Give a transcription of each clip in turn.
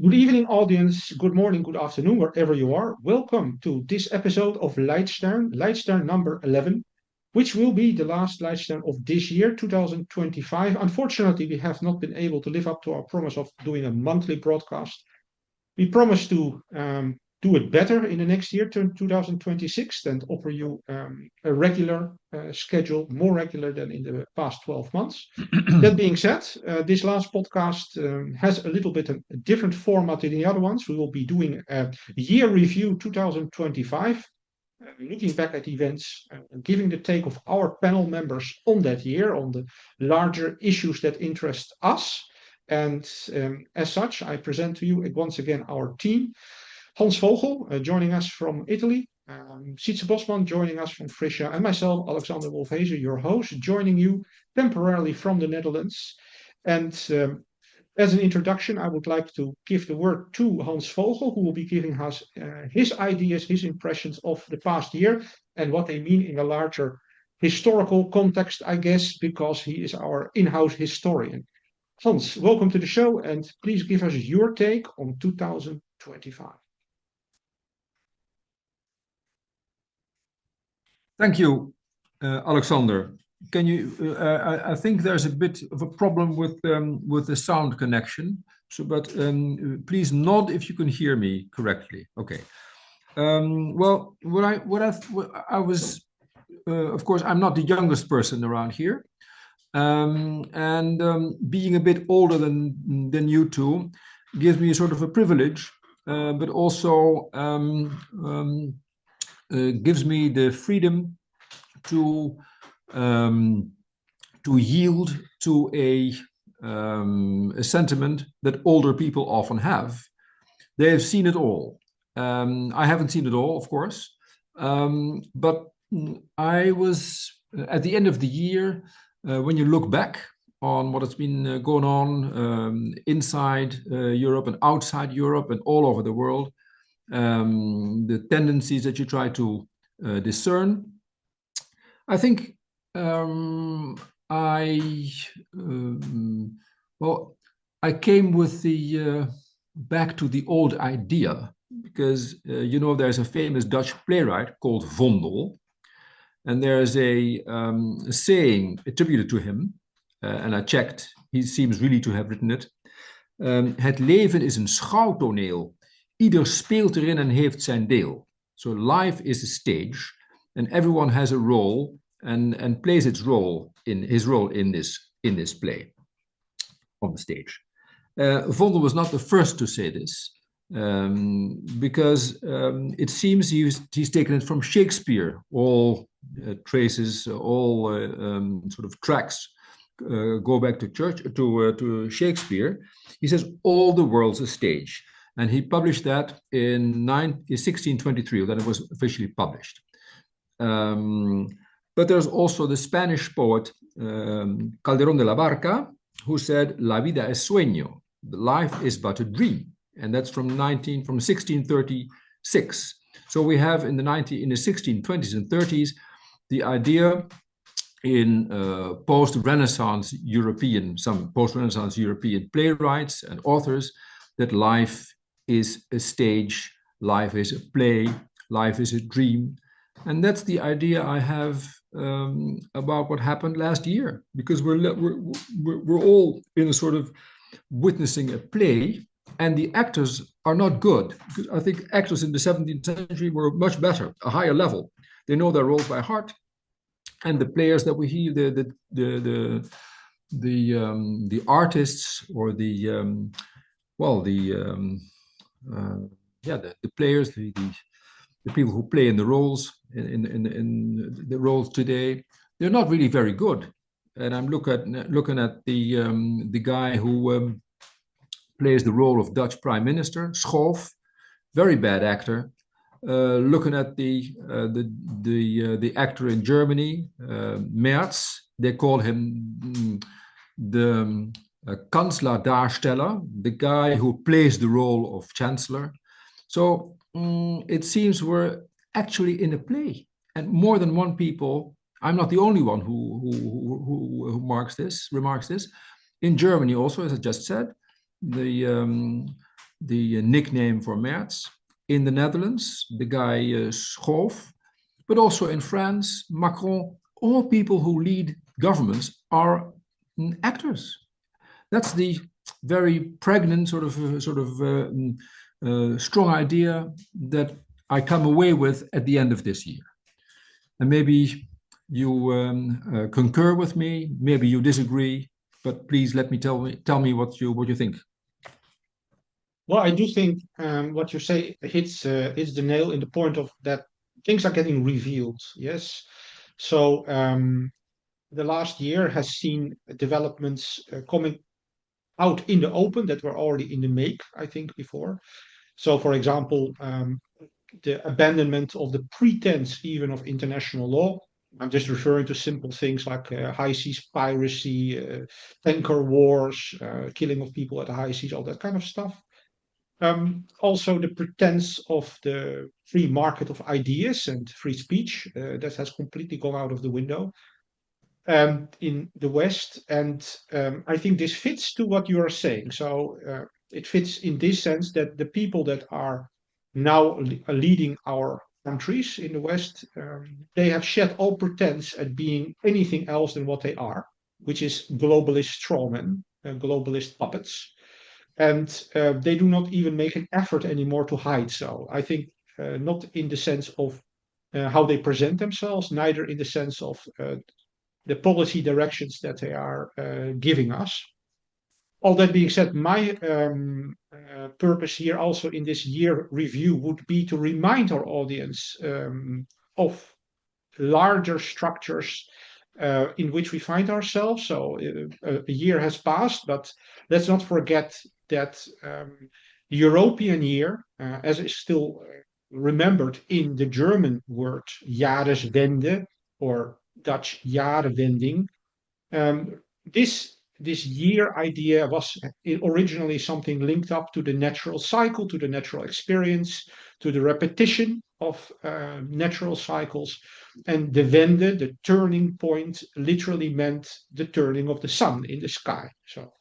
Good evening, audience. Good morning, good afternoon, wherever you are. Welcome to this episode of Leitstern, Leitstern number 11, which will be the last Leitstern of this year, 2025. Unfortunately, we have not been able to live up to our promise of doing a monthly broadcast. We promise to do it better in the next year, 2026, and offer you a regular schedule, more regular than in the past 12 months. That being said, this last podcast has a little bit a different format than the other ones. We will be doing a year review 2025, looking back at events, giving the take of our panel members on that year, on the larger issues that interest us. And as such, I present to you once again our team. Hans Vogel joining us from Italy, Sietse Bosman joining us from Frisia, and myself, Alexander Wolfhezen, your host, joining you temporarily from the Netherlands. And as an introduction, I would like to give the word to Hans Vogel, who will be giving us his ideas, his impressions of the past year and what they mean in a larger historical context, I guess, because he is our in-house historian. Hans, welcome to the show, and please give us your take on 2025. Thank you, Alexander. Can you? I think there's a bit of a problem with the sound connection. So, but please nod if you can hear me correctly. Okay. Well, I was, of course, I'm not the youngest person around here. Being a bit older than you two gives me a sort of a privilege, but also gives me the freedom to yield to a sentiment that older people often have. They have seen it all. I haven't seen it all, of course, but I was at the end of the year. When you look back on what has been going on inside Europe and outside Europe and all over the world, the tendencies that you try to discern, I think I came with the back to the old idea because there's a famous Dutch playwright called Vondel. And there's a saying attributed to him, and I checked, he seems really to have written it. Het leven is een schouwtoneel. Ieder speelt erin en heeft zijn deel. So life is a stage, and everyone has a role and plays its role in this play on the stage. Vondel was not the first to say this. Because it seems he's taken it from Shakespeare. All traces, all sort of tracks go back to Shakespeare. He says all the world's a stage, and he published that in 1623. Then it was officially published. But there's also the Spanish poet Calderón de la Barca, who said "La vida es sueño," life is but a dream. And that's from 1636. So we have in the 1620s and 30s the idea in post-Renaissance European playwrights and authors that life is a stage, life is a play, life is a dream, and that's the idea I have about what happened last year, because we're all in a sort of witnessing a play. And the actors are not good. I think actors in the 17th century were much better, a higher level. They know their roles by heart, and the players that we hear, the artists or the players, the people who play in the roles in the roles today, they're not really very good. And I'm looking at the guy who plays the role of Dutch Prime Minister, Schoof, very bad actor. Looking at the actor in Germany, Merz, they call him the Kanzlerdarsteller, the guy who plays the role of Chancellor. So it seems we're actually in a play, and more than one people. I'm not the only one who remarks this. In Germany also, as I just said, the the nickname for Merz. In the Netherlands, the guy Schoof, but also in France, Macron. All people who lead governments are actors. That's the very pregnant strong idea that I come away with at the end of this year. And maybe you concur with me, maybe you disagree, but please tell me what you think. Well, I do think what you say hits the nail in the point of that things are getting revealed. Yes, so the last year has seen developments coming out in the open that were already in the make, I think, before. So, for example, the abandonment of the pretense even of international law. I'm just referring to simple things like high seas piracy, tanker wars, killing of people at the high seas, all that kind of stuff. Also, the pretense of the free market of ideas and free speech that has completely gone out of the window in the West. And I think this fits to what you are saying. So it fits in this sense that the people that are now leading our countries in the West, they have shed all pretense at being anything else than what they are, which is globalist strawmen, globalist puppets. And they do not even make an effort anymore to hide so. I think not in the sense of how they present themselves, neither in the sense of the policy directions that they are giving us. All that being said, my purpose here also in this year review would be to remind our audience of larger structures in which we find ourselves. So a year has passed, but let's not forget that the European year, as is still remembered in the German word Jahreswende or Dutch Jahrwending, this year idea was originally something linked up to the natural cycle, to the natural experience, to the repetition of natural cycles. And the Wende, the turning point, literally meant the turning of the sun in the sky. So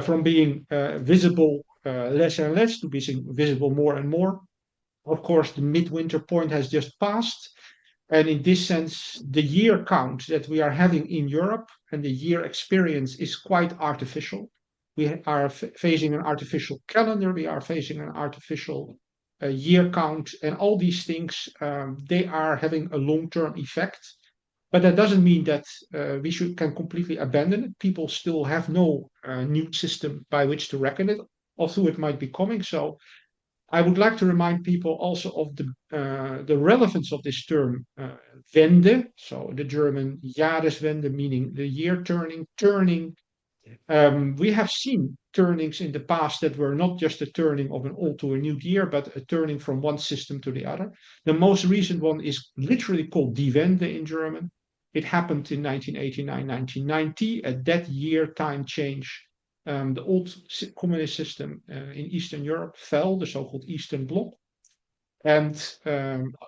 from being visible less and less to being visible more and more. Of course, the midwinter point has just passed. And in this sense, the year count that we are having in Europe and the year experience is quite artificial. We are facing an artificial calendar, we are facing an artificial year count, and all these things, they are having a long-term effect. But that doesn't mean that we can completely abandon it. People still have no new system by which to reckon it, although it might be coming. So I would like to remind people also of the relevance of this term Wende, so the German Jahreswende, meaning the year turning. We have seen turnings in the past that were not just a turning of an old to a new year, but a turning from one system to the other. The most recent one is literally called Die Wende in German. It happened in 1989, 1990. At that year time change, the old communist system in Eastern Europe fell, the so-called Eastern Bloc. And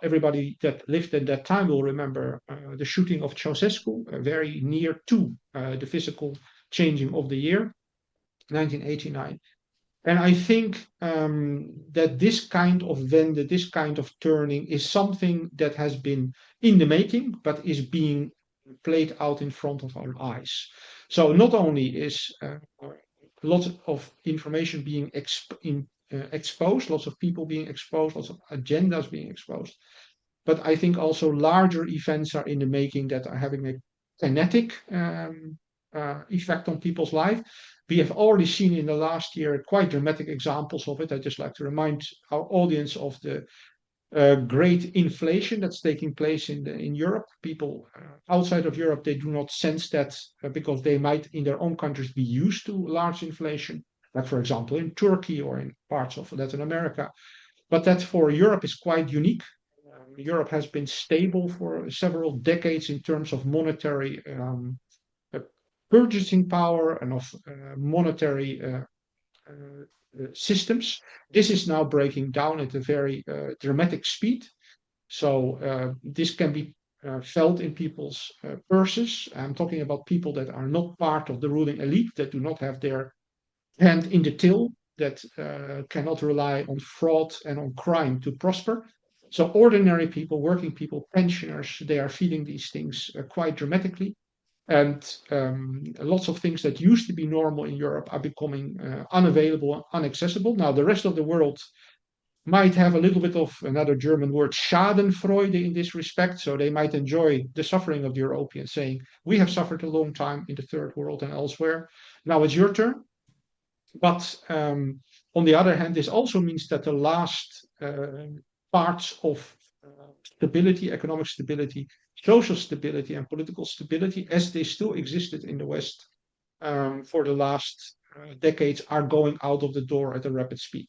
everybody that lived at that time will remember the shooting of Ceausescu, very near to the physical changing of the year, 1989. And I think that this kind of Wende, this kind of turning is something that has been in the making, but is being played out in front of our eyes. So not only is lots of information being exposed, lots of people being exposed, lots of agendas being exposed, but I think also larger events are in the making that are having a kinetic effect on people's life. We have already seen in the last year quite dramatic examples of it. I just like to remind our audience of the great inflation that's taking place in Europe. People outside of Europe, they do not sense that because they might in their own countries be used to large inflation, like for example in Turkey or in parts of Latin America. But that for Europe is quite unique. Europe has been stable for several decades in terms of monetary purchasing power and of monetary systems. This is now breaking down at a very dramatic speed. So this can be felt in people's purses. I'm talking about people that are not part of the ruling elite, that do not have their hand in the till. that cannot rely on fraud and on crime to prosper. So ordinary people, working people, pensioners, they are feeling these things quite dramatically. And lots of things that used to be normal in Europe are becoming unavailable, inaccessible. Now, the rest of the world might have a little bit of another German word, Schadenfreude in this respect. So they might enjoy the suffering of the Europeans, saying, we have suffered a long time in the third world and elsewhere. Now it's your turn. But on the other hand, this also means that the last parts of stability, economic stability, social stability, and political stability, as they still existed in the West for the last decades, are going out of the door at a rapid speed.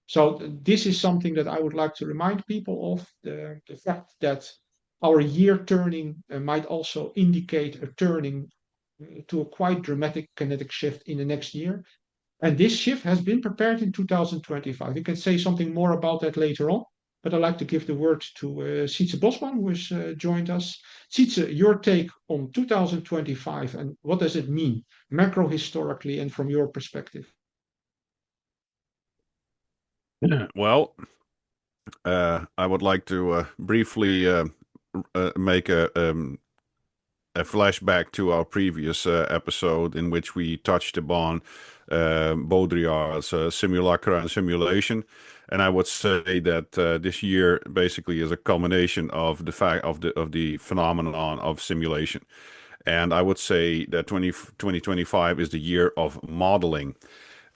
So this is something that I would like to remind people of, the fact that our year turning might also indicate a turning to a quite dramatic kinetic shift in the next year. And this shift has been prepared in 2025. We can say something more about that later on, but I'd like to give the word to Sietse Bosman, who has joined us. Sietse, your take on 2025 and what does it mean, macro historically and from your perspective? Well, I would like to briefly make a flashback to our previous episode in which we touched upon Baudrillard's simulacra and simulation. And I would say that this year basically is a culmination of the fact of the phenomenon of simulation. And I would say that 2025 is the year of modeling.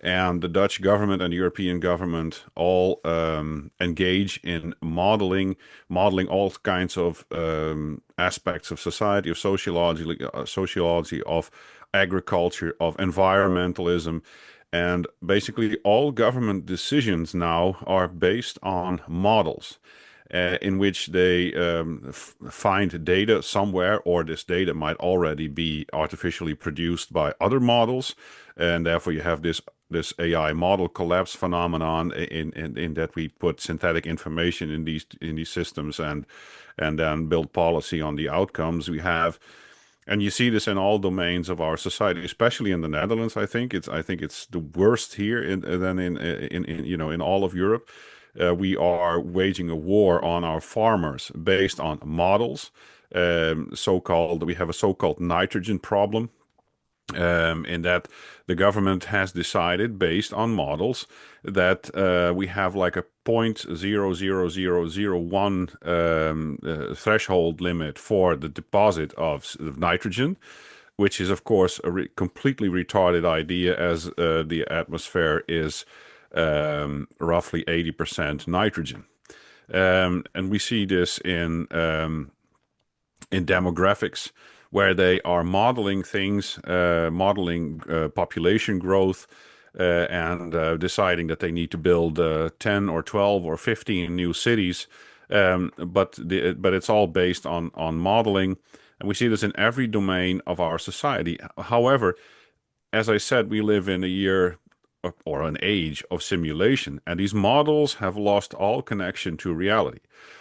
And the Dutch government and the European government all engage in modeling all kinds of aspects of society, of sociology, of agriculture, of environmentalism. And basically all government decisions now are based on models. In which they find data somewhere, or this data might already be artificially produced by other models, and therefore you have this AI model collapse phenomenon in that we put synthetic information in these systems and then build policy on the outcomes we have. And you see this in all domains of our society, especially in the Netherlands. I think it's the worst here than in all of Europe. We are waging a war on our farmers based on models. We have a so-called nitrogen problem. In that the government has decided, based on models, that we have like a 0.00001 threshold limit for the deposit of nitrogen, which is, of course, a completely retarded idea, as the atmosphere is roughly 80% nitrogen. And we see this in demographics, where they are modeling things, modeling population growth, and deciding that they need to build 10 or 12 or 15 new cities. But it's all based on modeling. And we see this in every domain of our society. However, as I said, we live in a year or an age of simulation, and these models have lost all connection to reality.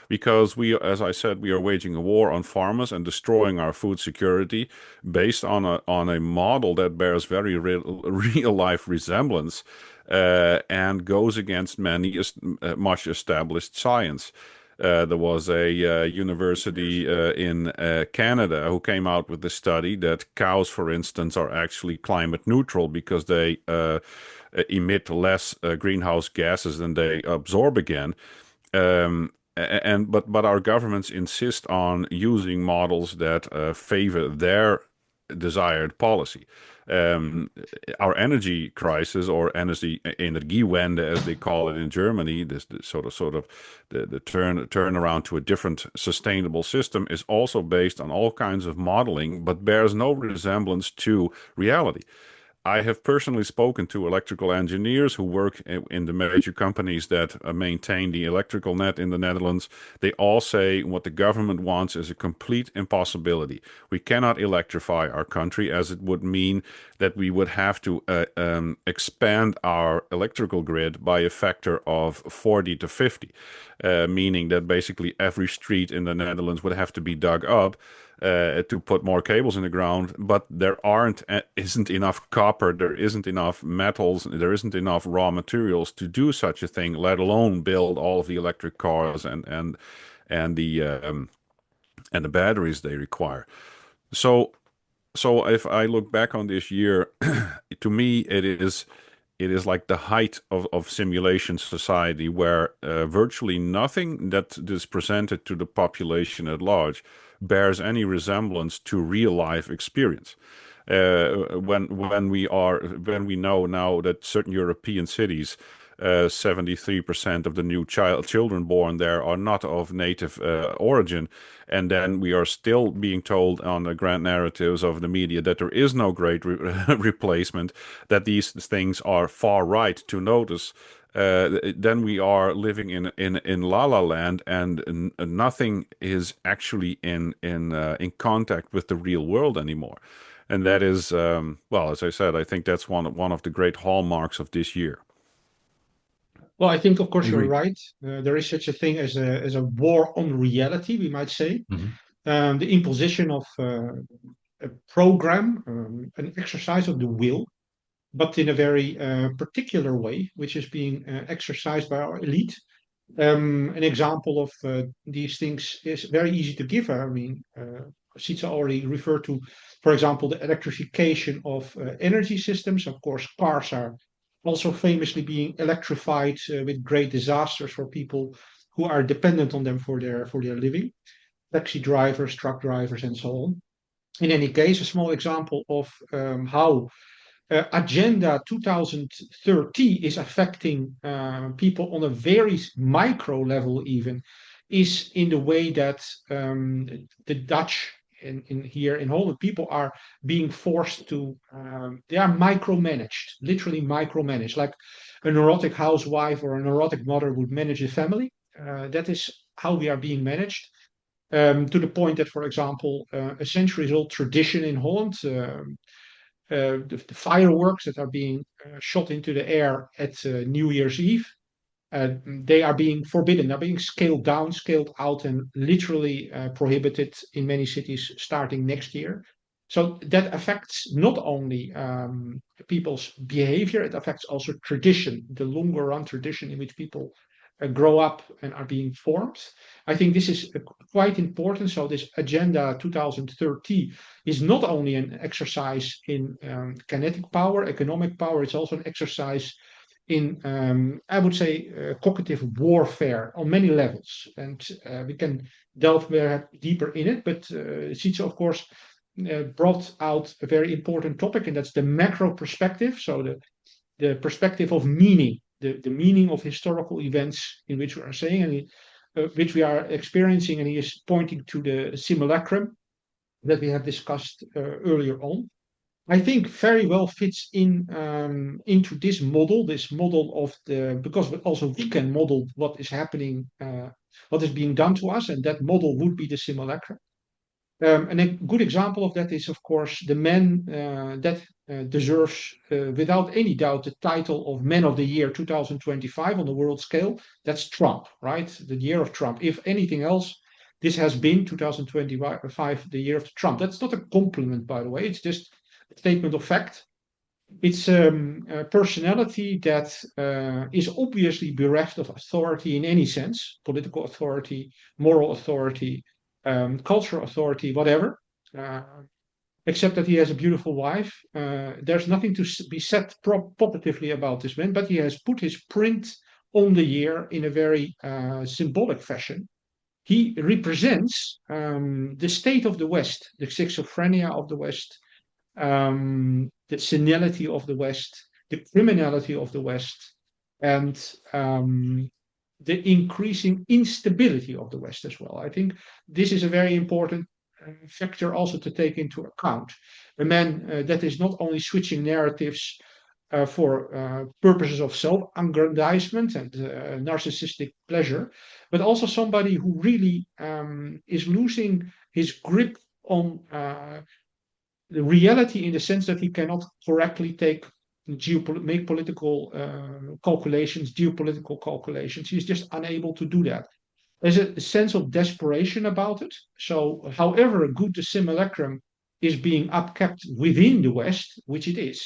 Because as I said, we are waging a war on farmers and destroying our food security based on a model that bears very real life resemblance and goes against much established science. There was a university in Canada who came out with the study that cows, for instance, are actually climate neutral because they emit less greenhouse gases than they absorb again. But our governments insist on using models that favor their desired policy. Our energy crisis, or Energiewende, as they call it in Germany, this sort of the turn around to a different sustainable system, is also based on all kinds of modeling, but bears no resemblance to reality. I have personally spoken to electrical engineers who work in the major companies that maintain the electrical net in the Netherlands. They all say what the government wants is a complete impossibility. We cannot electrify our country, as it would mean that we would have to expand our electrical grid by a factor of 40 to 50. meaning that basically every street in the Netherlands would have to be dug up to put more cables in the ground. But there isn't enough copper, there isn't enough metals, there isn't enough raw materials to do such a thing, let alone build all of the electric cars and the batteries they require. So if I look back on this year, to me it is like the height of simulation society, where virtually nothing that is presented to the population at large bears any resemblance to real life experience. When we know now that certain European cities, 73% of the new children born there are not of native origin, and then we are still being told on the grand narratives of the media that there is no great replacement, that these things are far right to notice. Then we are living in La La Land, and nothing is actually in contact with the real world anymore. And that is, well, as I said, I think that's one of the great hallmarks of this year. Well, I think, of course, you're Agree. right. There is such a thing as a war on reality, we might say. Mhm. The imposition of a program, an exercise of the will, but in a very particular way, which is being exercised by our elite. An example of these things is very easy to give. I mean, Sitsa already referred to, for example, the electrification of energy systems. Of course, cars are also famously being electrified with great disasters for people who are dependent on them for their living. Taxi drivers, truck drivers, and so on. In any case, a small example of how Agenda 2030 is affecting people on a very micro level, even, is in the way that the Dutch here in Holland, people are being forced to, they are micromanaged, literally micromanaged, like a neurotic housewife or a neurotic mother would manage a family. That is how we are being managed. To the point that, for example, a centuries-old tradition in Holland, the fireworks that are being shot into the air at New Year's Eve, they are being forbidden. They're being scaled down, scaled out, and literally prohibited in many cities starting next year. So that affects not only people's behavior, it affects also tradition, the longer run tradition in which people grow up and are being formed. I think this is quite important. So this Agenda 2030 is not only an exercise in kinetic power, economic power, it's also an exercise in, I would say, cognitive warfare on many levels. And we can delve deeper in it, but Sitsa, of course, brought out a very important topic, and that's the macro perspective. So the perspective of meaning, the meaning of historical events in which we are saying, and which we are experiencing, and he is pointing to the simulacrum that we have discussed earlier on. I think very well fits into this model of because also we can model what is happening, what is being done to us, and that model would be the simulacrum. And a good example of that is, of course, the man that deserves, without any doubt, the title of Man of the Year 2025 on the world scale. That's Trump, right? The year of Trump. If anything else, this has been 2025, the year of Trump. That's not a compliment, by the way. It's just a statement of fact. It's a personality that is obviously bereft of authority in any sense, political authority, moral authority, cultural authority, whatever, except that he has a beautiful wife. There's nothing to be said positively about this man, but he has put his print on the year in a very symbolic fashion. He represents the state of the West, the schizophrenia of the West, the senility of the West, the criminality of the West, and the increasing instability of the West as well. I think this is a very important factor also to take into account. A man that is not only switching narratives for purposes of self-aggrandizement and narcissistic pleasure, but also somebody who really is losing his grip on the reality, in the sense that he cannot correctly take make political calculations, geopolitical calculations. He's just unable to do that. There's a sense of desperation about it. So, however good the simulacrum is being upkept within the West, which it is,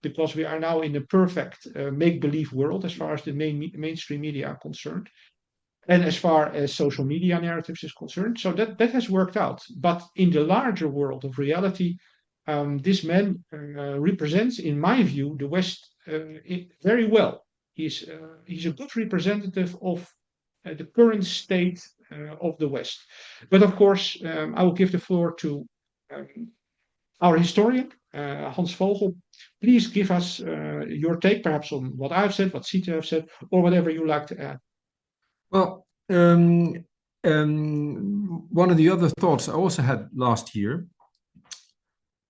because we are now in a perfect make-believe world as far as the mainstream media are concerned, and as far as social media narratives is concerned. So that has worked out. But in the larger world of reality, this man represents, in my view, the West very well. He's a good representative of the current state of the West. But of course, I will give the floor to our historian, Hans Vogel. Please give us your take, perhaps on what I've said, what Sita have said, or whatever you like to add. Well, one of the other thoughts I also had last year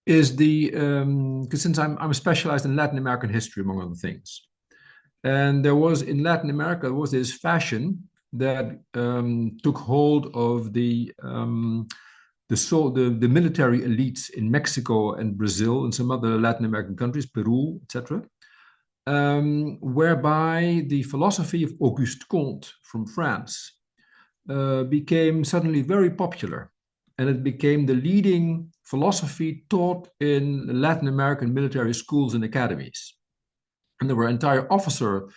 is because since I'm specialized in Latin American history, among other things, and there was in Latin America there was this fashion that took hold of the military elites in Mexico and Brazil and some other Latin American countries, Peru, etc., whereby the philosophy of Auguste Comte from France became suddenly very popular, and it became the leading philosophy taught in Latin American military schools and academies. And there were entire officer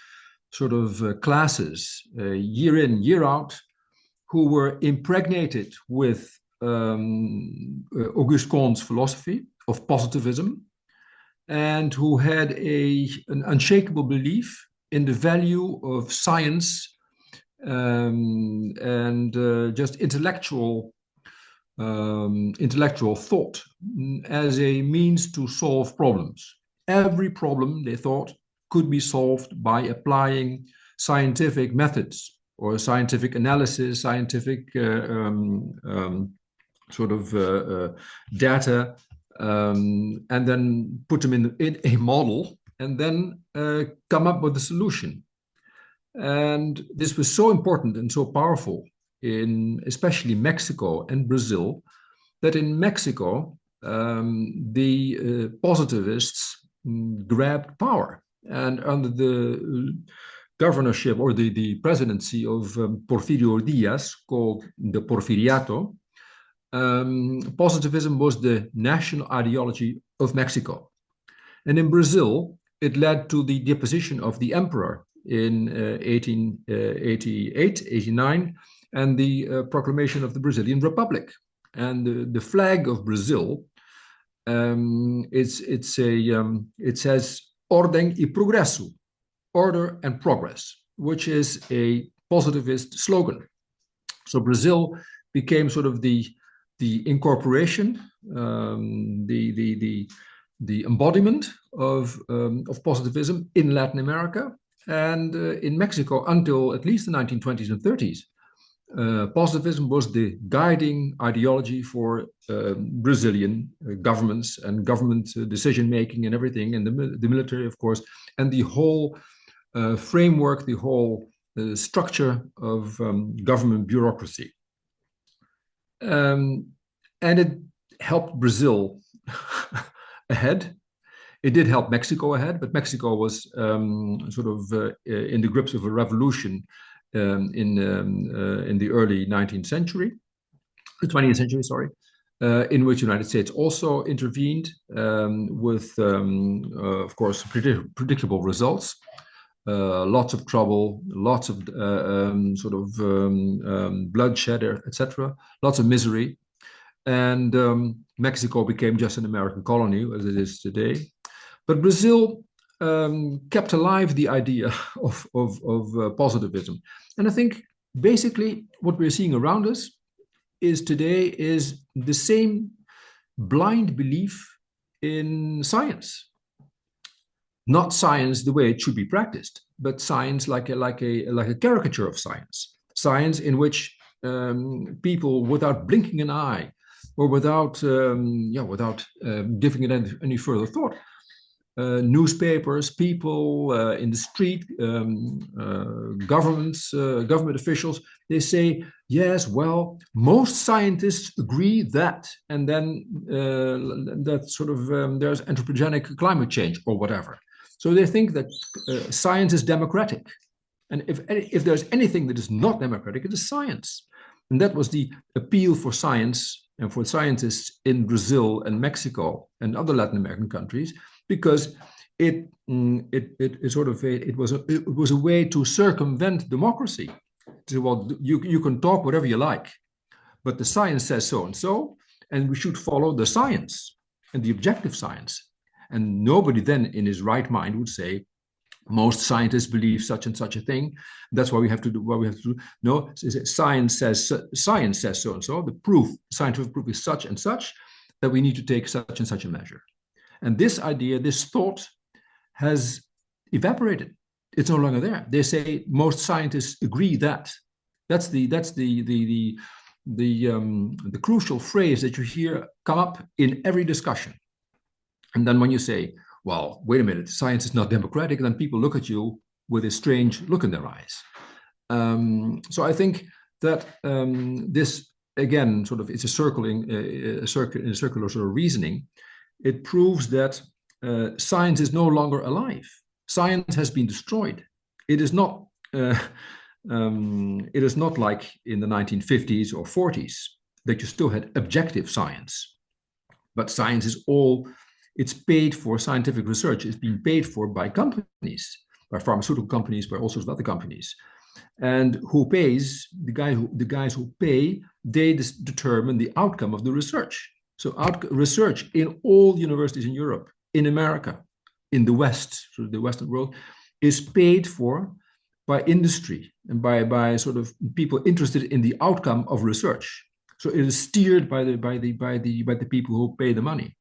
sort of classes, year in, year out, who were impregnated with Auguste Comte's philosophy of positivism, and who had an unshakable belief in the value of science and just intellectual thought as a means to solve problems. Every problem, they thought, could be solved by applying scientific methods or scientific analysis, scientific data, and then put them in a model and then come up with a solution. And this was so important and so powerful in especially Mexico and Brazil, that in Mexico, the positivists grabbed power. And under the governorship or the presidency of Porfirio Diaz, called the Porfiriato, positivism was the national ideology of Mexico. And in Brazil, it led to the deposition of the emperor in 1888, 89, and the proclamation of the Brazilian Republic. And the flag of Brazil, it says Ordem e Progresso, order and progress, which is a positivist slogan. So Brazil became sort of the incorporation, the embodiment of positivism in Latin America and in Mexico until at least the 1920s and 30s. Positivism was the guiding ideology for Brazilian governments and government decision making and everything, and the military, of course, and the whole framework, the whole structure of government bureaucracy. And it helped Brazil ahead. It did help Mexico ahead, but Mexico was in the grips of a revolution in the early 19th century, the 20th century, sorry, in which the United States also intervened with, of course, predictable results. Lots of trouble, lots of bloodshed, etc., lots of misery. And Mexico became just an American colony, as it is today. But Brazil kept alive the idea of positivism. And I think basically what we're seeing around us today is the same blind belief in science. Not science the way it should be practiced, but science like a caricature of science. Science in which people, without blinking an eye or without giving it any further thought, newspapers, people in the street, government officials, they say, yes, well, most scientists agree that, and then there's anthropogenic climate change or whatever. So they think that science is democratic. And if there's anything that is not democratic, it is science. And that was the appeal for science and for scientists in Brazil and Mexico and other Latin American countries, because it was a way to circumvent democracy. So, well, you can talk whatever you like, but the science says so and so, and we should follow the science and the objective science. And nobody then in his right mind would say, most scientists believe such and such a thing. That's why we have to do what we have to do. No, science says so and so. The proof, scientific proof is such and such, that we need to take such and such a measure. And this idea, this thought, has evaporated. It's no longer there. They say most scientists agree that. That's the crucial phrase that you hear come up in every discussion. And then when you say, well, wait a minute, science is not democratic, then people look at you with a strange look in their eyes. So I think that this, again, sort of, it's a circular sort of reasoning. It proves that science is no longer alive. Science has been destroyed. It is not like in the 1950s or 40s that you still had objective science. But science is it's paid for. Scientific research is being paid for by companies, by pharmaceutical companies, by all sorts of other companies. And who pays? The guys who pay, they determine the outcome of the research. So research in all universities in Europe, in America, in the West, so the Western world, is paid for by industry and by sort of people interested in the outcome of research. So it is steered by the people who pay the money.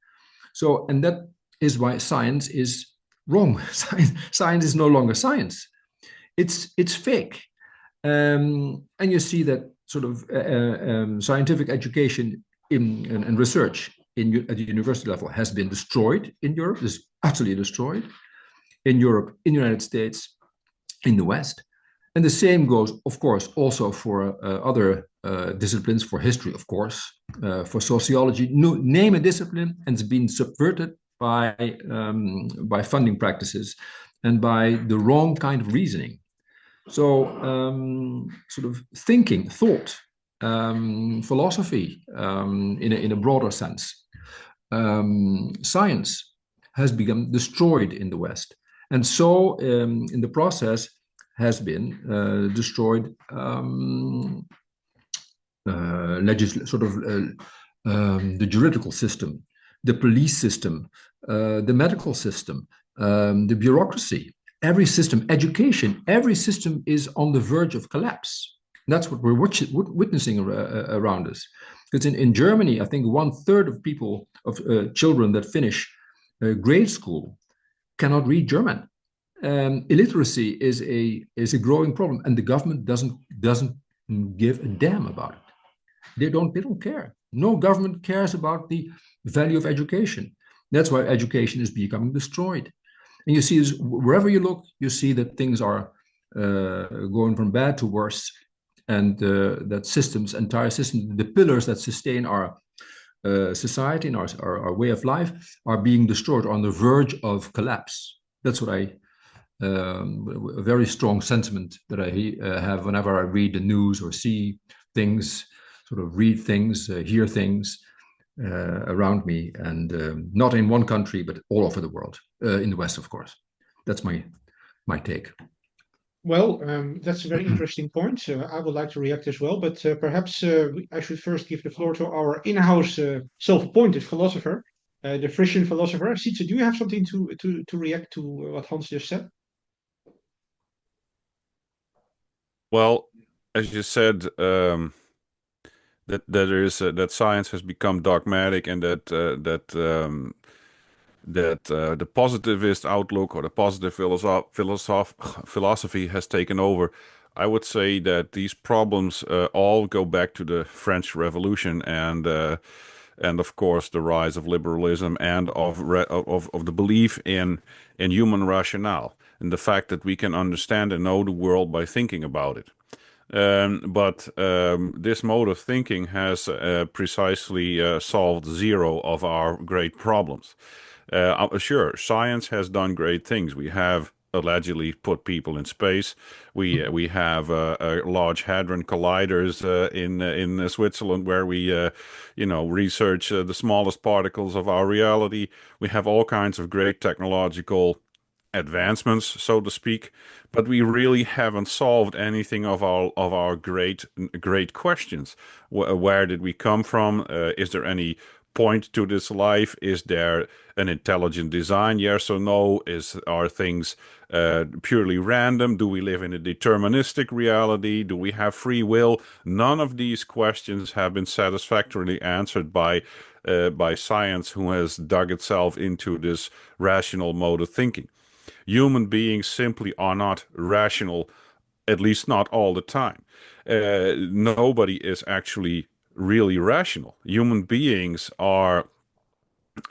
So, and that is why science is wrong. Science is no longer science. It's fake. And you see that sort of scientific education and research at the university level has been destroyed in Europe, is utterly destroyed in Europe, in the United States, in the West. And the same goes, of course, also for other disciplines, for history, of course, for sociology. Name a discipline, and it's been subverted by funding practices and by the wrong kind of reasoning. So sort of thinking, thought, philosophy in a broader sense, science has become destroyed in the West. And so in the process has been destroyed the juridical system, the police system, the medical system, the bureaucracy, every system, education, every system is on the verge of collapse. That's what we're witnessing around us. Because in Germany, I think 1/3 of people, of children that finish grade school, cannot read German. Illiteracy is a growing problem, and the government doesn't give a damn about it. They don't care. No government cares about the value of education. That's why education is becoming destroyed. And you see this, wherever you look, you see that things are going from bad to worse, and that entire systems, the pillars that sustain our society and our way of life are being destroyed, on the verge of collapse. That's what a very strong sentiment that I have whenever I read the news or see things, sort of read things, hear things around me, and not in one country, but all over the world, in the West, of course. That's my take. Well, that's a very interesting point. I would like to react as well, but perhaps I should first give the floor to our in-house self-appointed philosopher, the Frisian philosopher. Sietse, do you have something to react to what Hans just said? Well, as you said, that science has become dogmatic, and that the positivist outlook or the positive philosophy has taken over. I would say that these problems all go back to the French Revolution and of course the rise of liberalism and of the belief in human rationale and the fact that we can understand and know the world by thinking about it. But this mode of thinking has precisely solved zero of our great problems. Sure, science has done great things. We have allegedly put people in space. We have large hadron colliders in Switzerland where we research the smallest particles of our reality. We have all kinds of great technological advancements, so to speak, but we really haven't solved anything of our great questions. Where did we come from? Is there any point to this life? Is there an intelligent design? Yes or no? Are things purely random? Do we live in a deterministic reality? Do we have free will? None of these questions have been satisfactorily answered by science, who has dug itself into this rational mode of thinking. Human beings simply are not rational, at least not all the time. Nobody is actually really rational. Human beings are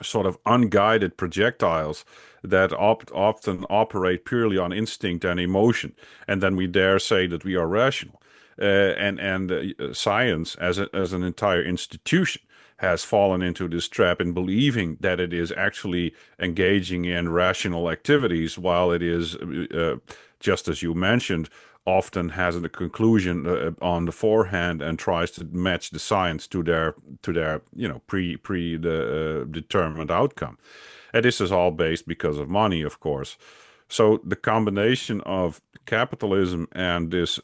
sort of unguided projectiles that often operate purely on instinct and emotion, and then we dare say that we are rational. And science, as an entire institution, has fallen into this trap in believing that it is actually engaging in rational activities, while it is, just as you mentioned, often has a conclusion on the forehand and tries to match the science to their determined outcome. And this is all based because of money, of course. So the combination of capitalism and this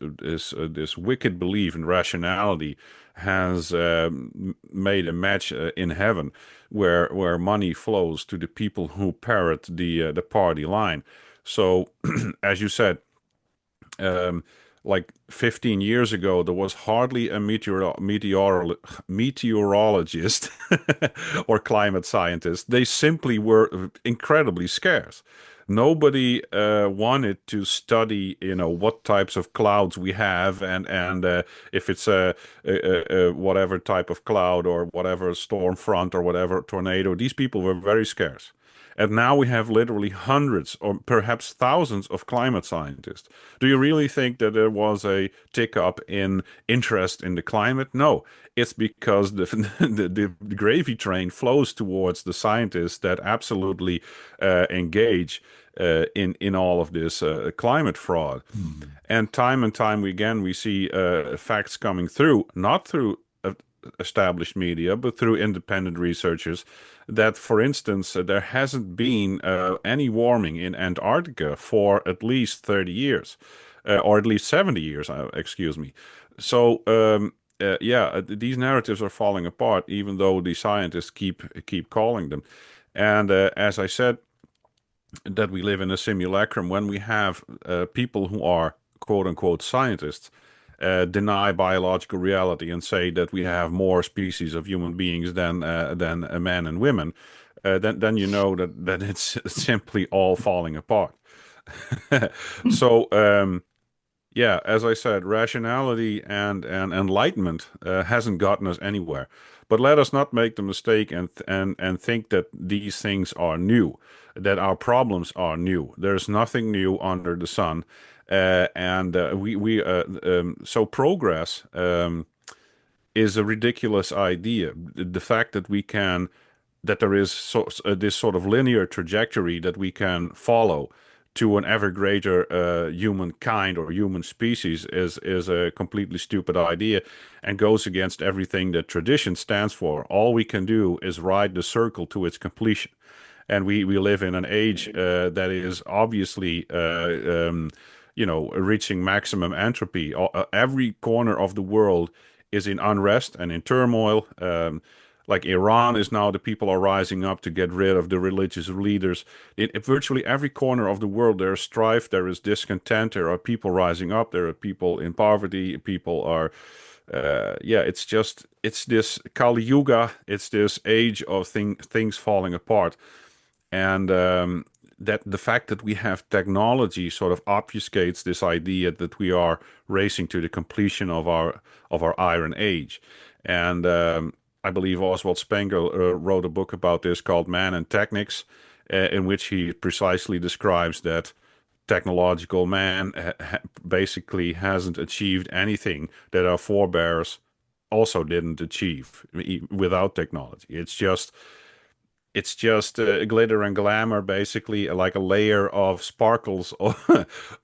wicked belief in rationality has made a match in heaven, where money flows to the people who parrot the party line. So, as you said, like 15 years ago, there was hardly a meteorologist or climate scientist. They simply were incredibly scarce. Nobody wanted to study, what types of clouds we have, and if it's a whatever type of cloud or whatever storm front or whatever tornado. These people were very scarce. And now we have literally hundreds or perhaps thousands of climate scientists. Do you really think that there was a tick up in interest in the climate? No, it's because the gravy train flows towards the scientists that absolutely engage in all of this climate fraud. And time again, we see facts coming through, not through established media, but through independent researchers, that, for instance, there hasn't been any warming in Antarctica for at least 30 years, or at least 70 years, excuse me. So, these narratives are falling apart, even though the scientists keep calling them. And as I said, that we live in a simulacrum when we have people who are quote unquote scientists deny biological reality and say that we have more species of human beings than men and women, then you know that it's simply all falling apart. So yeah, as I said, rationality and enlightenment hasn't gotten us anywhere. But let us not make the mistake and think that these things are new, that our problems are new. There's nothing new under the sun. So progress is a ridiculous idea. The fact that there is this sort of linear trajectory that we can follow to an ever greater humankind or human species is a completely stupid idea and goes against everything that tradition stands for. All we can do is ride the circle to its completion. And we live in an age that is obviously reaching maximum entropy. Every corner of the world is in unrest and in turmoil. Like Iran is now, the people are rising up to get rid of the religious leaders. In virtually every corner of the world, there is strife, there is discontent, there are people rising up, there are people in poverty, people are, it's this Kali Yuga, it's this age of things falling apart. And that the fact that we have technology sort of obfuscates this idea that we are racing to the completion of our Iron Age. And I believe Oswald Spengler wrote a book about this called Man and Technics, in which he precisely describes that technological man basically hasn't achieved anything that our forebears also didn't achieve without technology. It's just it's just glitter and glamour, basically like a layer of sparkles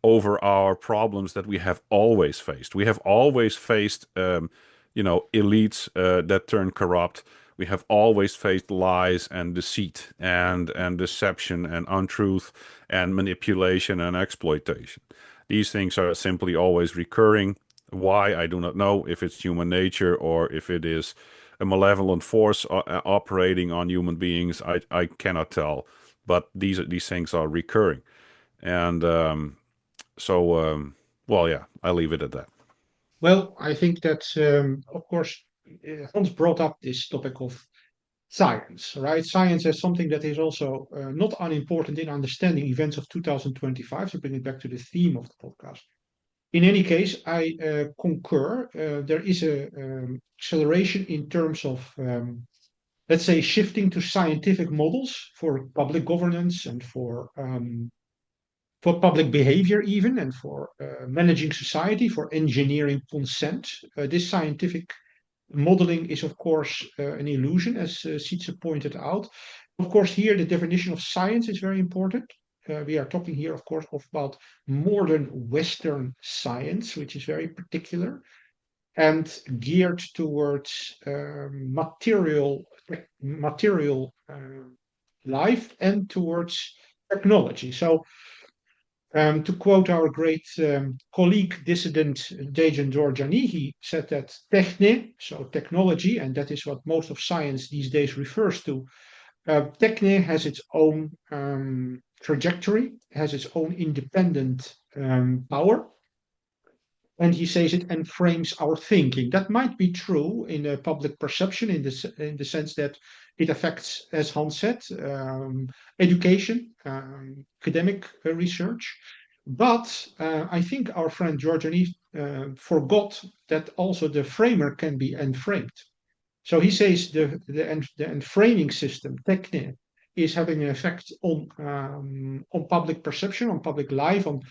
over our problems that we have always faced. We have always faced, elites that turn corrupt. We have always faced lies and deceit and deception and untruth and manipulation and exploitation. These things are simply always recurring. Why, I do not know, if it's human nature or if it is a malevolent force operating on human beings. I cannot tell, but these things are recurring, and well, yeah, I leave it at that. Well, I think that, of course, Hans brought up this topic of science, right? Science is something that is also not unimportant in understanding events of 2025. To bring it back to the theme of the podcast. In any case, I concur. There is a acceleration in terms of, let's say, shifting to scientific models for public governance and for public behavior, even, and for managing society, for engineering consent. This scientific modeling is, of course, an illusion, as Sietse pointed out. Of course, here the definition of science is very important. We are talking here, of course, about modern Western science, which is very particular and geared towards material life and towards technology. So, to quote our great colleague, dissident Dejan Georgiani, he said that techne, so technology, and that is what most of science these days refers to, techne has its own trajectory, has its own independent power, and he says it enframes our thinking. That might be true in a public perception, in the sense that it affects, as Hans said, education, academic research. But I think our friend Giorgiani forgot that also the framer can be enframed. So he says the enframing system, techne, is having an effect on public perception, on public life, on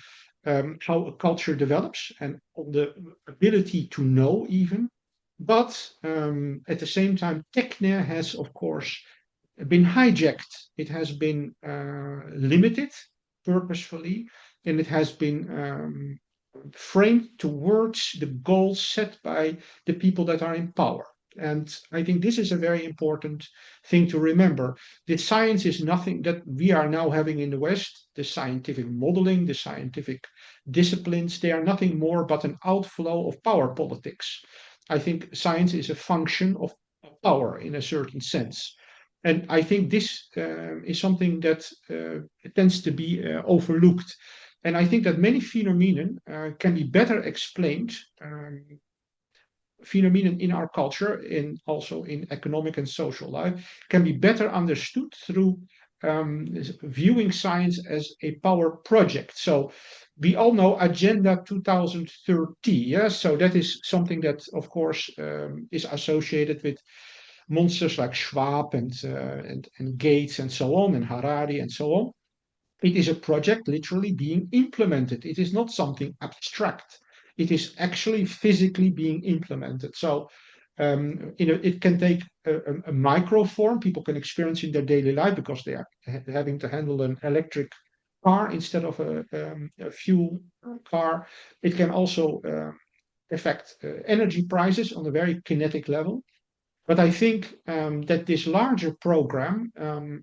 how a culture develops, and on the ability to know even. But at the same time, techne has, of course, been hijacked. It has been limited purposefully, and it has been framed towards the goals set by the people that are in power. And I think this is a very important thing to remember. The science is nothing that we are now having in the West. The scientific modeling, the scientific disciplines, they are nothing more but an outflow of power politics. I think science is a function of power in a certain sense. And I think this is something that tends to be overlooked. And I think that many phenomena can be better explained, phenomena in our culture and also in economic and social life, can be better understood through viewing science as a power project. So we all know Agenda 2030. Yes, so that is something that, of course, is associated with monsters like Schwab and Gates and so on, and Harari and so on. It is a project literally being implemented. It is not something abstract. It is actually physically being implemented. So it can take a micro form. People can experience in their daily life because they are having to handle an electric car instead of a fuel car. It can also affect energy prices on a very kinetic level. But I think that this larger program,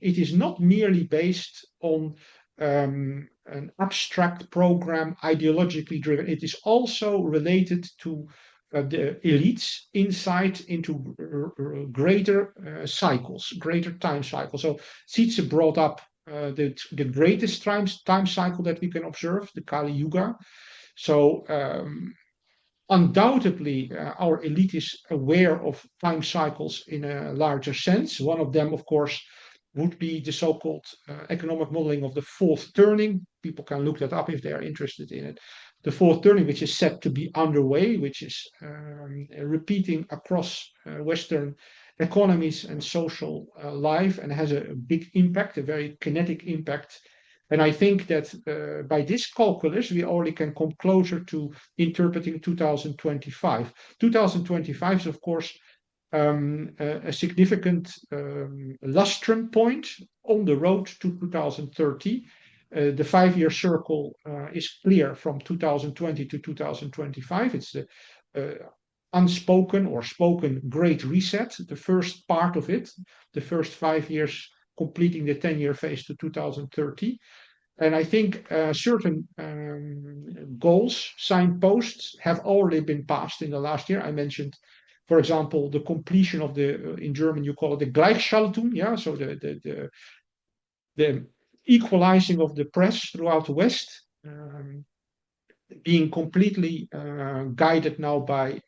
it is not merely based on an abstract program, ideologically driven. It is also related to the elites' insight into greater cycles, greater time cycles. So Sietse brought up the greatest time cycle that we can observe, the Kali Yuga. So undoubtedly, our elite is aware of time cycles in a larger sense. One of them, of course, would be the so-called economic modeling of the fourth turning. People can look that up if they are interested in it. The fourth turning, which is said to be underway, which is repeating across Western economies and social life, and has a big impact, a very kinetic impact. And I think that by this calculus, we already can come closer to interpreting 2025. 2025 is, of course, a significant lustrum point on the road to 2030. The 5-year circle is clear from 2020 to 2025. It's the unspoken or spoken Great Reset, the first part of it, the first 5 years completing the 10-year phase to 2030. And I think certain goals, signposts, have already been passed in the last year. I mentioned, for example, the completion of the, in German you call it the Gleichschaltung, yeah, so the equalizing of the press throughout the West, being completely guided now by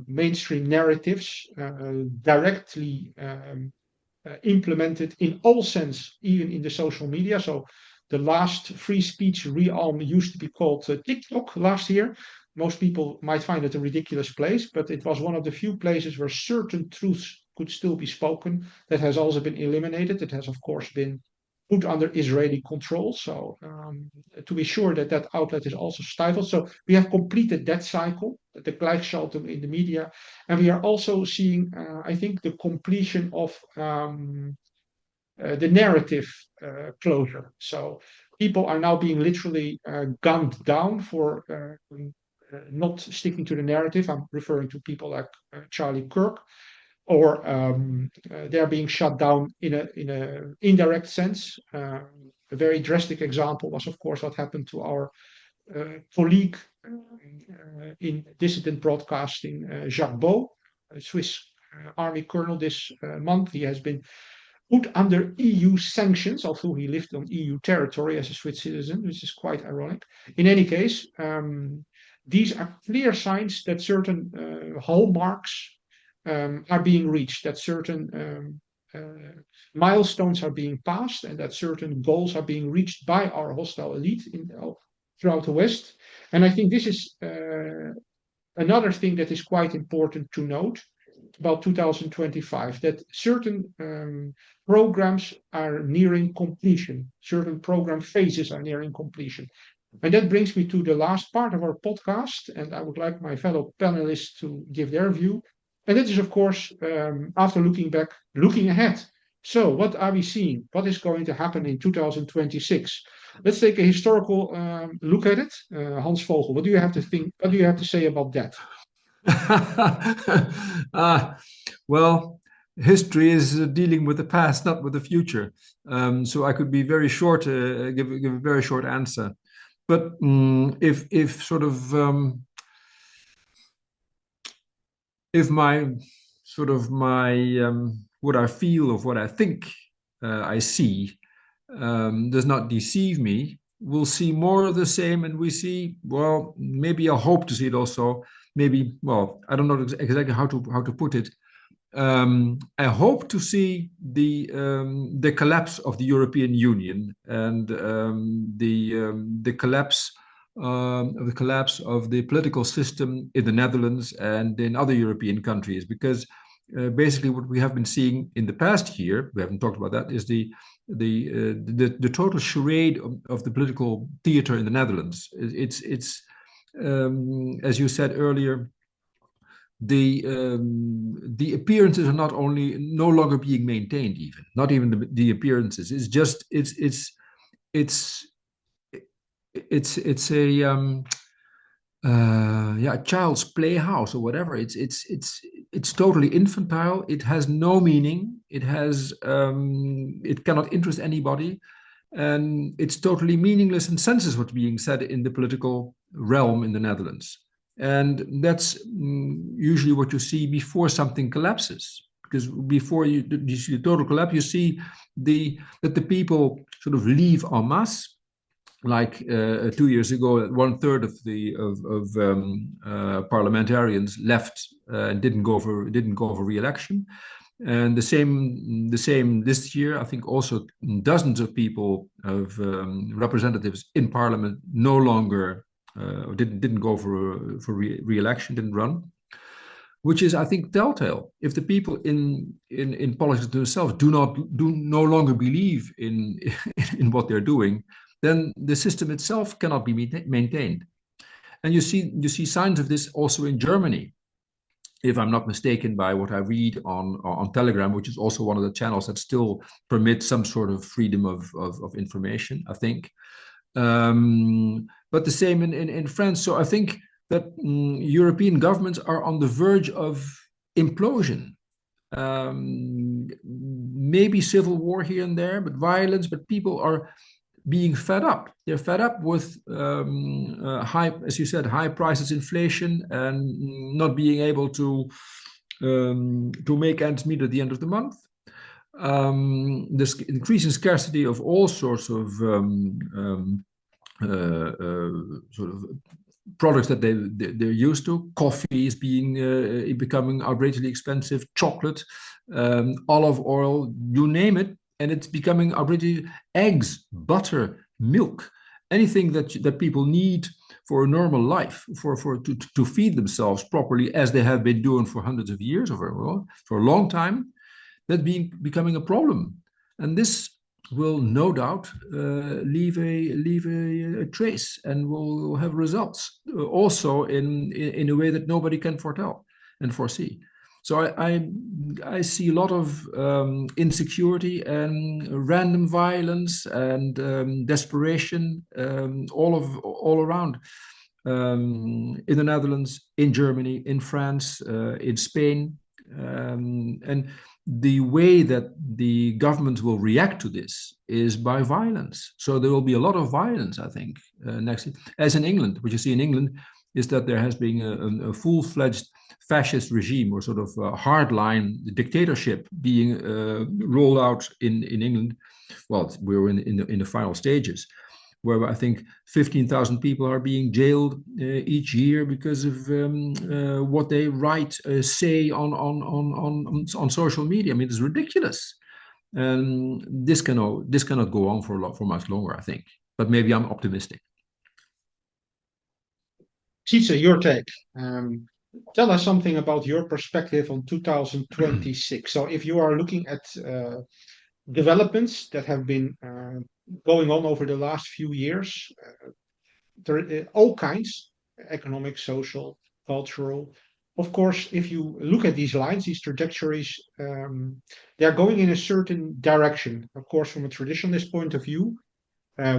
mainstream narratives, directly implemented in all sense, even in the social media. So the last free speech realm used to be called TikTok last year. Most people might find it a ridiculous place, but it was one of the few places where certain truths could still be spoken. That has also been eliminated. It has, of course, been put under Israeli control. So to be sure that that outlet is also stifled. So we have completed that cycle, the Gleichschaltung in the media. And we are also seeing, I think, the completion of the narrative closure. So people are now being literally gunned down for not sticking to the narrative. I'm referring to people like Charlie Kirk, or they're being shut down in a indirect sense. A very drastic example was, of course, what happened to our colleague in dissident broadcasting, Jacques Beau, a Swiss army colonel this month. He has been put under EU sanctions, although he lived on EU territory as a Swiss citizen, which is quite ironic. In any case, these are clear signs that certain hallmarks are being reached, that certain milestones are being passed, and that certain goals are being reached by our hostile elite throughout the West. And I think this is another thing that is quite important to note about 2025, that certain programs are nearing completion, certain program phases are nearing completion. And that brings me to the last part of our podcast, and I would like my fellow panelists to give their view. And that is, of course, after looking back, looking ahead. So what are we seeing? What is going to happen in 2026? Let's take a historical look at it. Hans Vogel, what do you have to think? What do you have to say about that? Well, history is dealing with the past, not with the future. So I could be very short, give a very short answer. But if sort of if my sort of my what I feel of what I think I see does not deceive me, we'll see more of the same, and we see, well, maybe I hope to see it also. Maybe, well, I don't know exactly how to put it. I hope to see the collapse of the European Union and the collapse of the political system in the Netherlands and in other European countries, because basically what we have been seeing in the past year, we haven't talked about that, is the total charade of the political theater in the Netherlands. It's as you said earlier, the appearances are no longer being maintained, not even the appearances. It's just it's a child's playhouse or whatever. It's totally infantile. It has no meaning. It cannot interest anybody, and it's totally meaningless and senseless what's being said in the political realm in the Netherlands. And that's usually what you see before something collapses, because before you see the total collapse, you see that the people sort of leave en masse. Like 2 years ago, 1/3 of the parliamentarians left and didn't go for re-election, and the same this year. I think also dozens of people of representatives in parliament no longer didn't go for re-election, didn't run, which is, I think, telltale. If the people in politics themselves do no longer believe in what they're doing, then the system itself cannot be maintained. And you see signs of this also in Germany. if I'm not mistaken, by what I read on Telegram, which is also one of the channels that still permit some sort of freedom of information, I think. But the same in France. So I think that European governments are on the verge of implosion. Maybe civil war here and there, but violence, but people are being fed up. They're fed up with high, as you said, high prices, inflation, and not being able to make ends meet at the end of the month. This increasing scarcity of all sorts of sort of products that they're used to. Coffee is becoming outrageously expensive. Chocolate, olive oil, you name it, and it's becoming outrageously. Eggs, butter, milk, anything that people need for a normal life, to feed themselves properly, as they have been doing for hundreds of years, or for a long time, that's becoming a problem. And this will no doubt leave a trace, and will have results also in a way that nobody can foretell and foresee. So I see a lot of insecurity and random violence and desperation all around, in the Netherlands, in Germany, in France, in Spain, and the way that the government will react to this is by violence. So there will be a lot of violence, I think, next. As in England, what you see in England is that there has been a full-fledged fascist regime, or sort of hardline dictatorship, being rolled out in England. Well, we're in the final stages, where I think 15,000 people are being jailed each year because of what they write, say on social media. I mean, it's ridiculous. And this cannot go on for much longer, I think. But maybe I'm optimistic. Sietse, your take. Tell us something about your perspective on 2026. So if you are looking at developments that have been going on over the last few years, all kinds, economic, social, cultural. Of course, if you look at these lines, these trajectories, they're going in a certain direction. Of course, from a traditionalist point of view,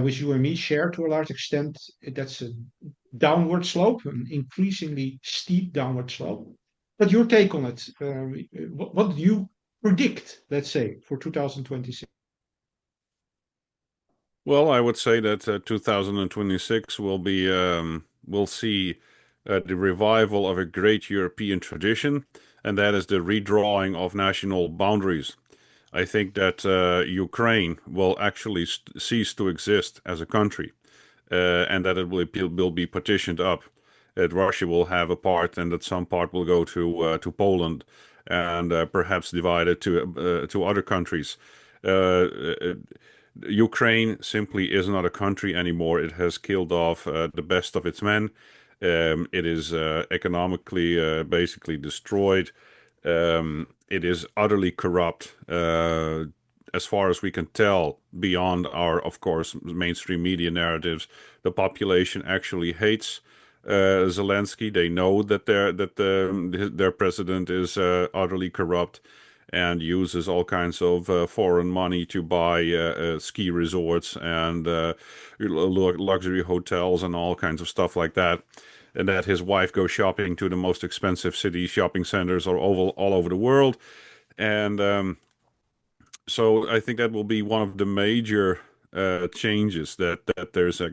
which you and me share to a large extent, that's a downward slope, an increasingly steep downward slope. But your take on it, what do you predict, let's say, for 2026? Well, I would say that 2026 will see the revival of a great European tradition, and that is the redrawing of national boundaries. I think that Ukraine will actually cease to exist as a country, and that it will be partitioned up. That Russia will have a part, and that some part will go to Poland, and perhaps divided to other countries. Ukraine simply is not a country anymore. It has killed off the best of its men. It is economically basically destroyed. It is utterly corrupt, as far as we can tell, beyond our, of course, mainstream media narratives. The population actually hates Zelensky. They know that their president is utterly corrupt, and uses all kinds of foreign money to buy ski resorts and luxury hotels and all kinds of stuff like that. And that his wife goes shopping to the most expensive city shopping centers all over the world. And so I think that will be one of the major changes, that there's a,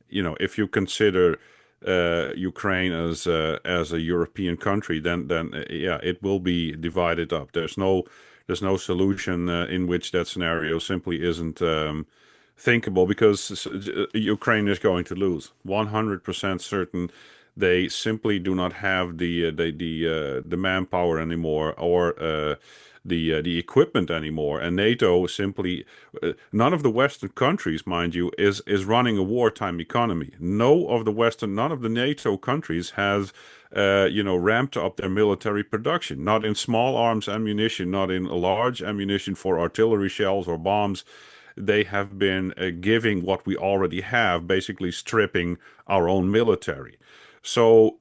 if you consider Ukraine as a European country, then yeah, it will be divided up. There's no solution in which that scenario simply isn't thinkable, because Ukraine is going to lose. 100% certain. They simply do not have the manpower anymore, or the equipment anymore, and NATO simply, none of the Western countries, mind you, is running a wartime economy. None of the NATO countries has ramped up their military production. Not in small arms ammunition, not in large ammunition for artillery shells or bombs. They have been giving what we already have, basically stripping our own military. So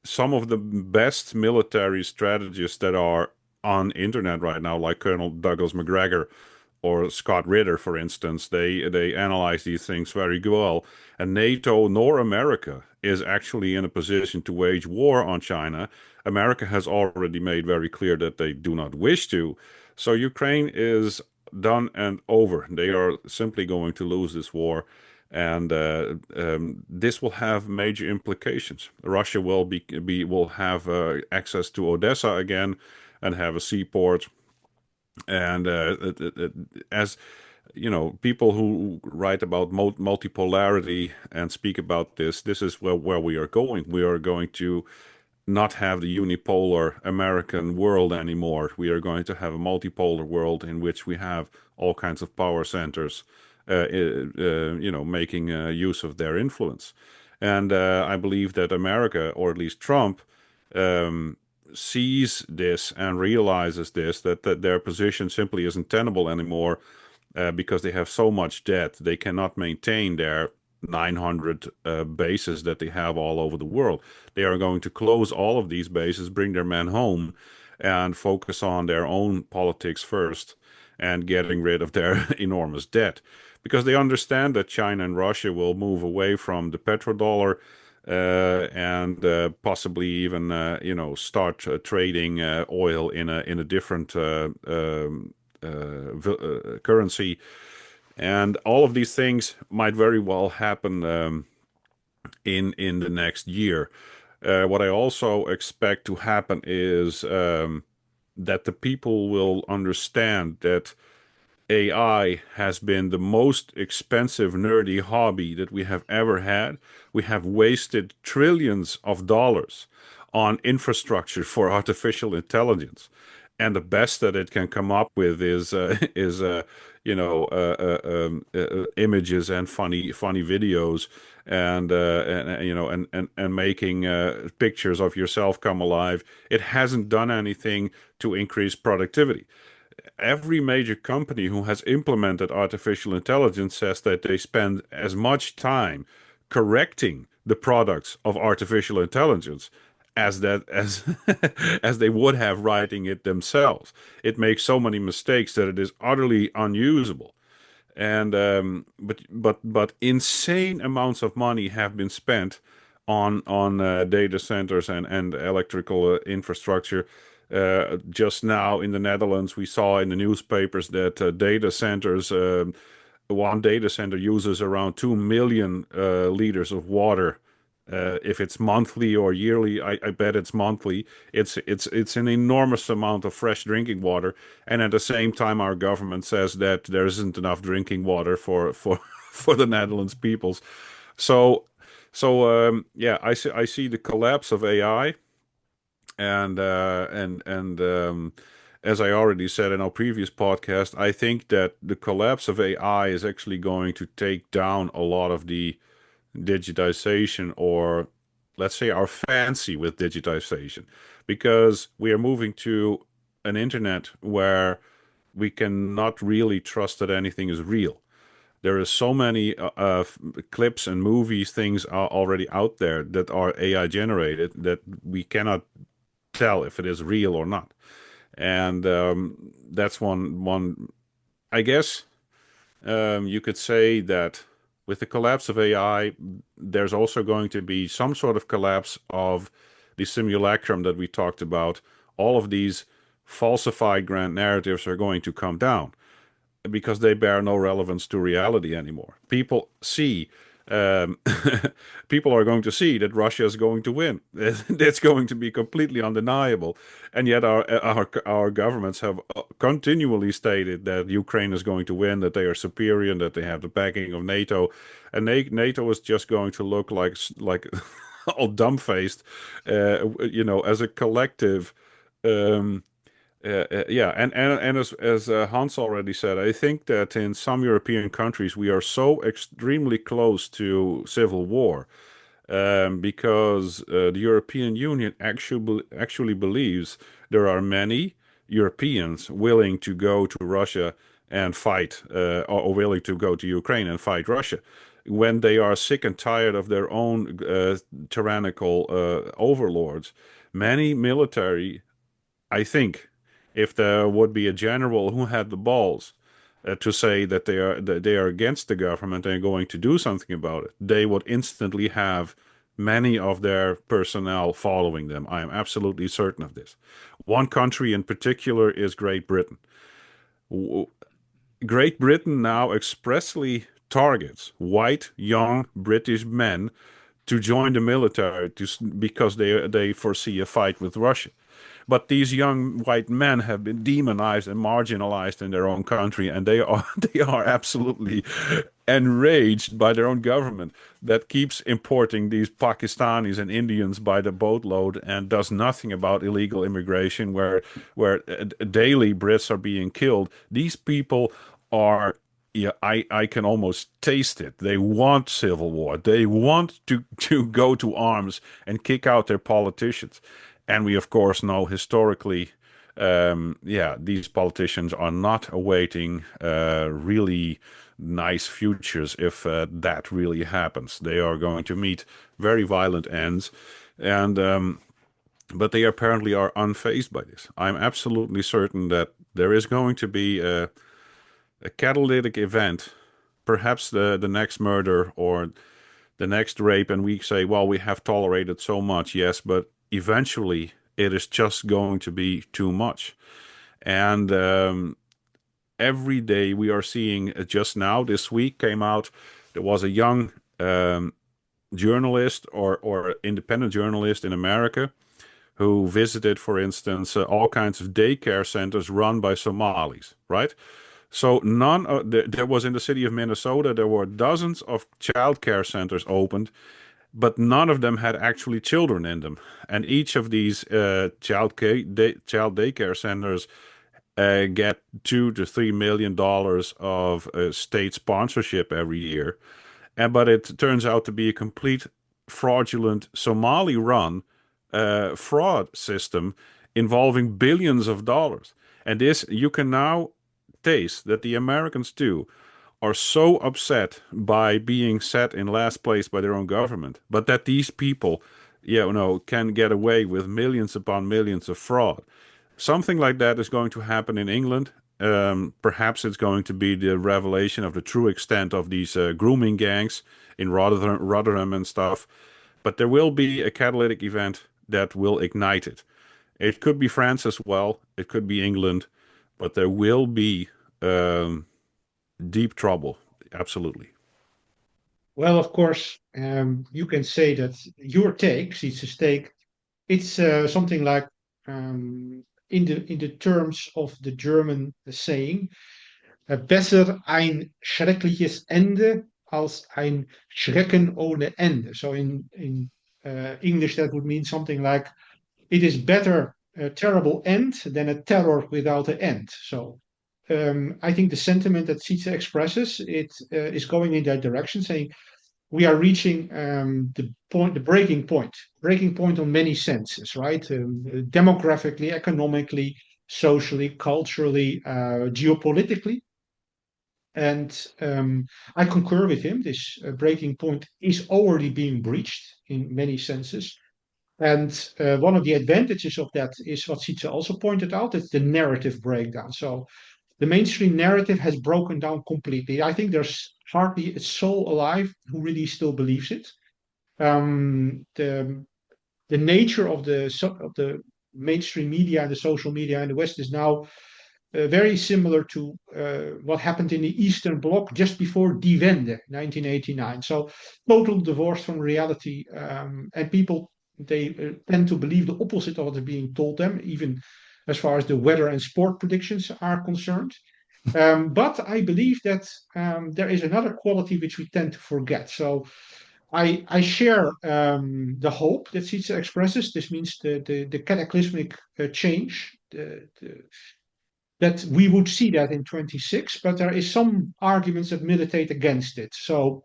some of the best military strategists that are on internet right now, like Colonel Douglas McGregor or Scott Ritter, for instance, they analyze these things very well. And NATO nor America is actually in a position to wage war on China. America has already made very clear that they do not wish to. So Ukraine is done and over. They are simply going to lose this war. And this will have major implications. Russia will have access to Odessa again and have a seaport. And as you know, people who write about multipolarity and speak about this is where we are going. We are going to not have the unipolar American world anymore. We are going to have a multipolar world in which we have all kinds of power centers, making use of their influence. And I believe that America, or at least Trump, um, sees this and realizes this, that their position simply isn't tenable anymore because they have so much debt. They cannot maintain their 900 bases that they have all over the world. They are going to close all of these bases, bring their men home, and focus on their own politics first and getting rid of their enormous debt. Because they understand that China and Russia will move away from the petrodollar and possibly even start trading oil in a different currency, and all of these things might very well happen in the next year. What I also expect to happen is that the people will understand that AI has been the most expensive, nerdy hobby that we have ever had. We have wasted trillions of dollars on infrastructure for artificial intelligence, and the best that it can come up with is images and funny videos and making pictures of yourself come alive. It hasn't done anything to increase productivity. Every major company who has implemented artificial intelligence says that they spend as much time correcting the products of artificial intelligence as as they would have writing it themselves. It makes so many mistakes that it is utterly unusable. And but insane amounts of money have been spent on data centers and electrical infrastructure. Just now in the Netherlands, we saw in the newspapers that data centers, one data center uses around 2 million liters of water. If it's monthly or yearly, I bet it's monthly. It's an enormous amount of fresh drinking water, and at the same time, our government says that there isn't enough drinking water for for the Netherlands peoples. So yeah, I see the collapse of AI, and as I already said in our previous podcast, I think that the collapse of AI is actually going to take down a lot of the digitization, or let's say our fancy with digitization, because we are moving to an internet where we cannot really trust that anything is real. There is so many clips and movies, things are already out there that are AI generated that we cannot tell if it is real or not. And that's one. I guess you could say that with the collapse of AI, there's also going to be some sort of collapse of the simulacrum that we talked about. All of these falsified grand narratives are going to come down because they bear no relevance to reality anymore. People see, um, people are going to see that Russia is going to win. That's going to be completely undeniable. And yet our governments have continually stated that Ukraine is going to win, that they are superior, and that they have the backing of NATO. And NATO is just going to look like all dumbfaced, as a collective. Um, yeah, and as Hans already said, I think that in some European countries we are so extremely close to civil war because the European Union actually believes there are many Europeans willing to go to Russia and fight, or willing to go to Ukraine and fight Russia. when they are sick and tired of their own tyrannical overlords. Many military, I think, if there would be a general who had the balls to say that they are against the government and going to do something about it, they would instantly have many of their personnel following them. I am absolutely certain of this. One country in particular is Great Britain. Great Britain now expressly targets white, young British men to join the military because they foresee a fight with Russia. But these young white men have been demonized and marginalized in their own country, and they are they are absolutely enraged by their own government that keeps importing these Pakistanis and Indians by the boatload and does nothing about illegal immigration, where daily Brits are being killed. These people are, yeah, I can almost taste it. They want civil war. They want to go to arms and kick out their politicians. And we, of course, know historically, these politicians are not awaiting really nice futures if that really happens. They are going to meet very violent ends, and but they apparently are unfazed by this. I'm absolutely certain that there is going to be a catalytic event, perhaps the next murder or the next rape, and we say, well, we have tolerated so much, yes, but eventually it is just going to be too much. And every day we are seeing, just now, this week came out, there was a young journalist or independent journalist in America who visited, for instance, all kinds of daycare centers run by Somalis, right? So there was in the city of Minnesota, there were dozens of child care centers opened, but none of them had actually children in them. And each of these child daycare centers get $2 to $3 million of state sponsorship every year. But it turns out to be a complete fraudulent Somali-run fraud system involving billions of dollars. And this, you can now taste that the Americans too are so upset by being set in last place by their own government, but that these people, can get away with millions upon millions of fraud. Something like that is going to happen in England. Perhaps it's going to be the revelation of the true extent of these grooming gangs in Rotherham and stuff. But there will be a catalytic event that will ignite it. It could be France as well. It could be England. But there will be deep trouble. Absolutely. Well, of course, you can say that your take, Sietze's take, it's something like in the terms of the German saying, besser ein schreckliches Ende als ein Schrecken ohne Ende. So in English, that would mean something like, it is better a terrible end than a terror without an end. So I think the sentiment that Sietze expresses, it is going in that direction, saying we are reaching the breaking point on many senses, right? Demographically, economically, socially, culturally, geopolitically. And I concur with him. This breaking point is already being breached in many senses. And one of the advantages of that is what Sietze also pointed out, it's the narrative breakdown. So the mainstream narrative has broken down completely. I think there's hardly a soul alive who really still believes it. The nature of the mainstream media and the social media in the West is now very similar to what happened in the Eastern Bloc just before Die Wende, 1989. So total divorce from reality, and people, they tend to believe the opposite of what is being told them, even as far as the weather and sport predictions are concerned. But I believe that there is another quality which we tend to forget. So I share the hope that Sietze expresses. This means the cataclysmic change, that we would see that in 26, but there is some arguments that militate against it. So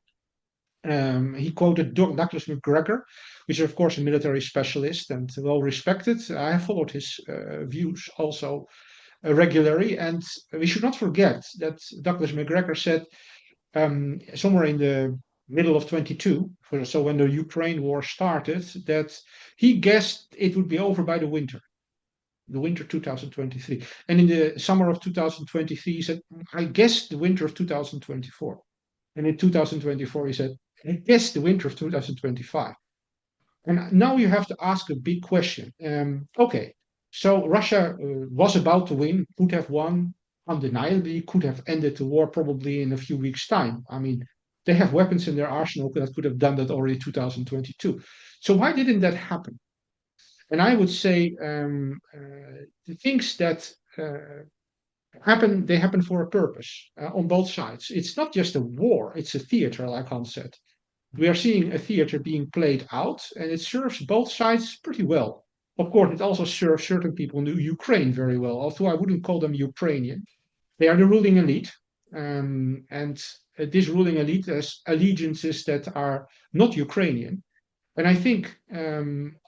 he quoted Douglas MacGregor, which is of course a military specialist and well respected. I have followed his views also regularly, and we should not forget that Douglas MacGregor said somewhere in the middle of 22, so when the Ukraine war started, that he guessed it would be over by the winter 2023. And in the summer of 2023, he said, I guess the winter of 2024. And in 2024, he said, I guess the winter of 2025. And now you have to ask a big question. Okay, so Russia was about to win, could have won, undeniably, could have ended the war probably in a few weeks' time. I mean, they have weapons in their arsenal that could have done that already 2022. So why didn't that happen? And I would say the things that happen, they happen for a purpose on both sides. It's not just a war, it's a theater, like Hans said. We are seeing a theater being played out, and it serves both sides pretty well. Of course, it also serves certain people in Ukraine very well, although I wouldn't call them Ukrainian. They are the ruling elite, and this ruling elite has allegiances that are not Ukrainian. And I think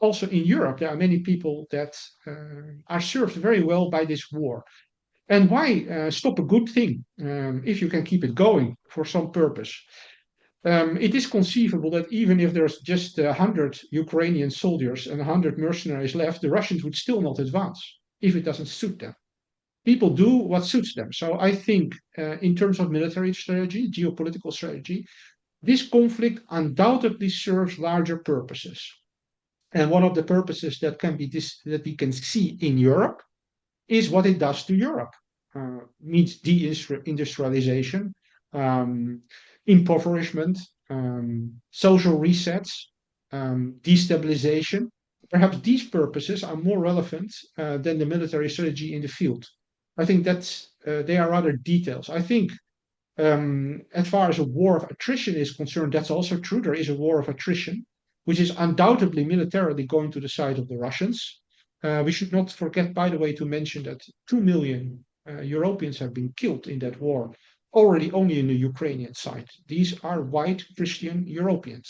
also in Europe, there are many people that are served very well by this war. And why stop a good thing if you can keep it going for some purpose? It is conceivable that even if there's just 100 Ukrainian soldiers and 100 mercenaries left, the Russians would still not advance if it doesn't suit them. People do what suits them. So I think, in terms of military strategy, geopolitical strategy, this conflict undoubtedly serves larger purposes. And one of the purposes that that we can see in Europe is what it does to Europe. Means deindustrialization, impoverishment, social resets, destabilization. Perhaps these purposes are more relevant than the military strategy in the field. I think they are rather details. I think as far as a war of attrition is concerned, that's also true. There is a war of attrition, which is undoubtedly militarily going to the side of the Russians. We should not forget, by the way, to mention that 2 million Europeans have been killed in that war, already only in the Ukrainian side. These are white Christian Europeans.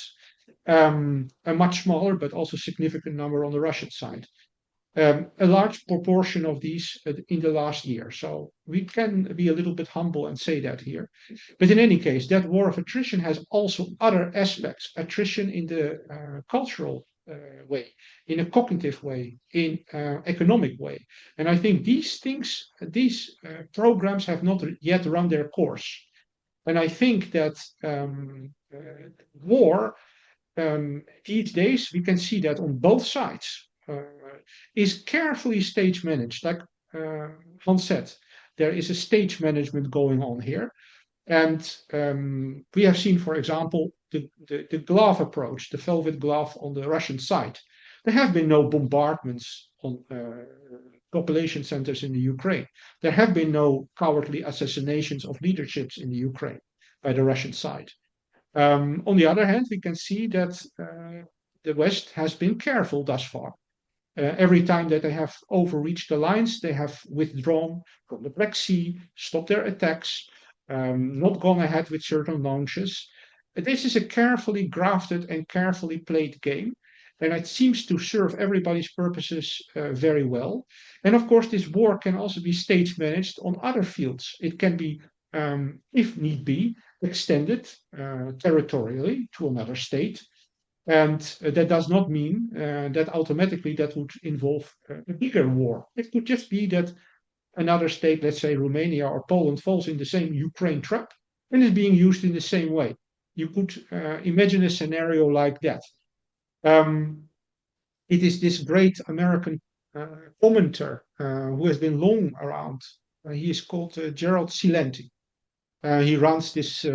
A much smaller, but also significant number on the Russian side. A large proportion of these in the last year. So we can be a little bit humble and say that here. But in any case, that war of attrition has also other aspects. Attrition in the cultural way, in a cognitive way, in economic way. And I think these things, these programs have not yet run their course. And I think that war, these days, we can see that on both sides, is carefully stage managed. Like Hans said, there is a stage management going on here. And we have seen, for example, the glove approach, the velvet glove on the Russian side. There have been no bombardments on population centers in the Ukraine. There have been no cowardly assassinations of leaderships in the Ukraine by the Russian side. On the other hand, we can see that the West has been careful thus far. Every time that they have overreached the lines, they have withdrawn from the Black Sea, stopped their attacks, not gone ahead with certain launches. This is a carefully crafted and carefully played game, and it seems to serve everybody's purposes very well. And of course, this war can also be stage managed on other fields. It can be, if need be, extended territorially to another state. And that does not mean that automatically that would involve a bigger war. It could just be that another state, let's say Romania or Poland, falls in the same Ukraine trap and is being used in the same way. You could imagine a scenario like that. It is this great American commentator who has been long around. He is called Gerald Celente. He runs this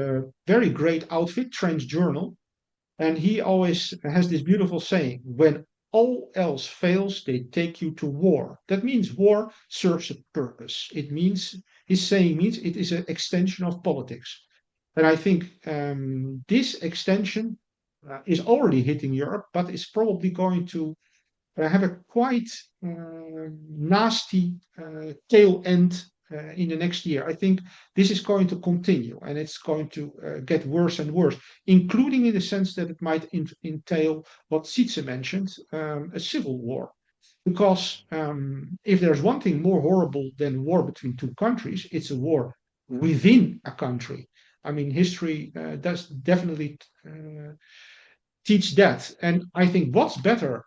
very great outfit, Trench Journal. And he always has this beautiful saying, when all else fails, they take you to war. That means war serves a purpose. It means, his saying means it is an extension of politics. And I think this extension is already hitting Europe, but is probably going to have a quite nasty tail end in the next year. I think this is going to continue and it's going to get worse and worse, including in the sense that it might entail what Sietse mentioned, a civil war. Because if there's one thing more horrible than war between two countries, it's a war within a country. I mean, history does definitely teach that. And I think what's better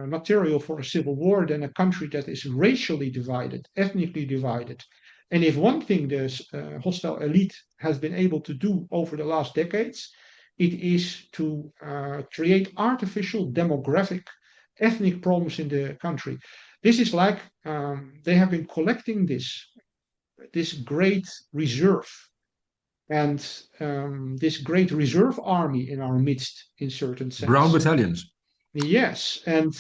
material for a civil war than a country that is racially divided, ethnically divided. And if one thing the hostile elite has been able to do over the last decades, it is to create artificial demographic ethnic problems in the country. This is like they have been collecting this great reserve and this great reserve army in our midst in certain Brown sense. battalions. Yes, and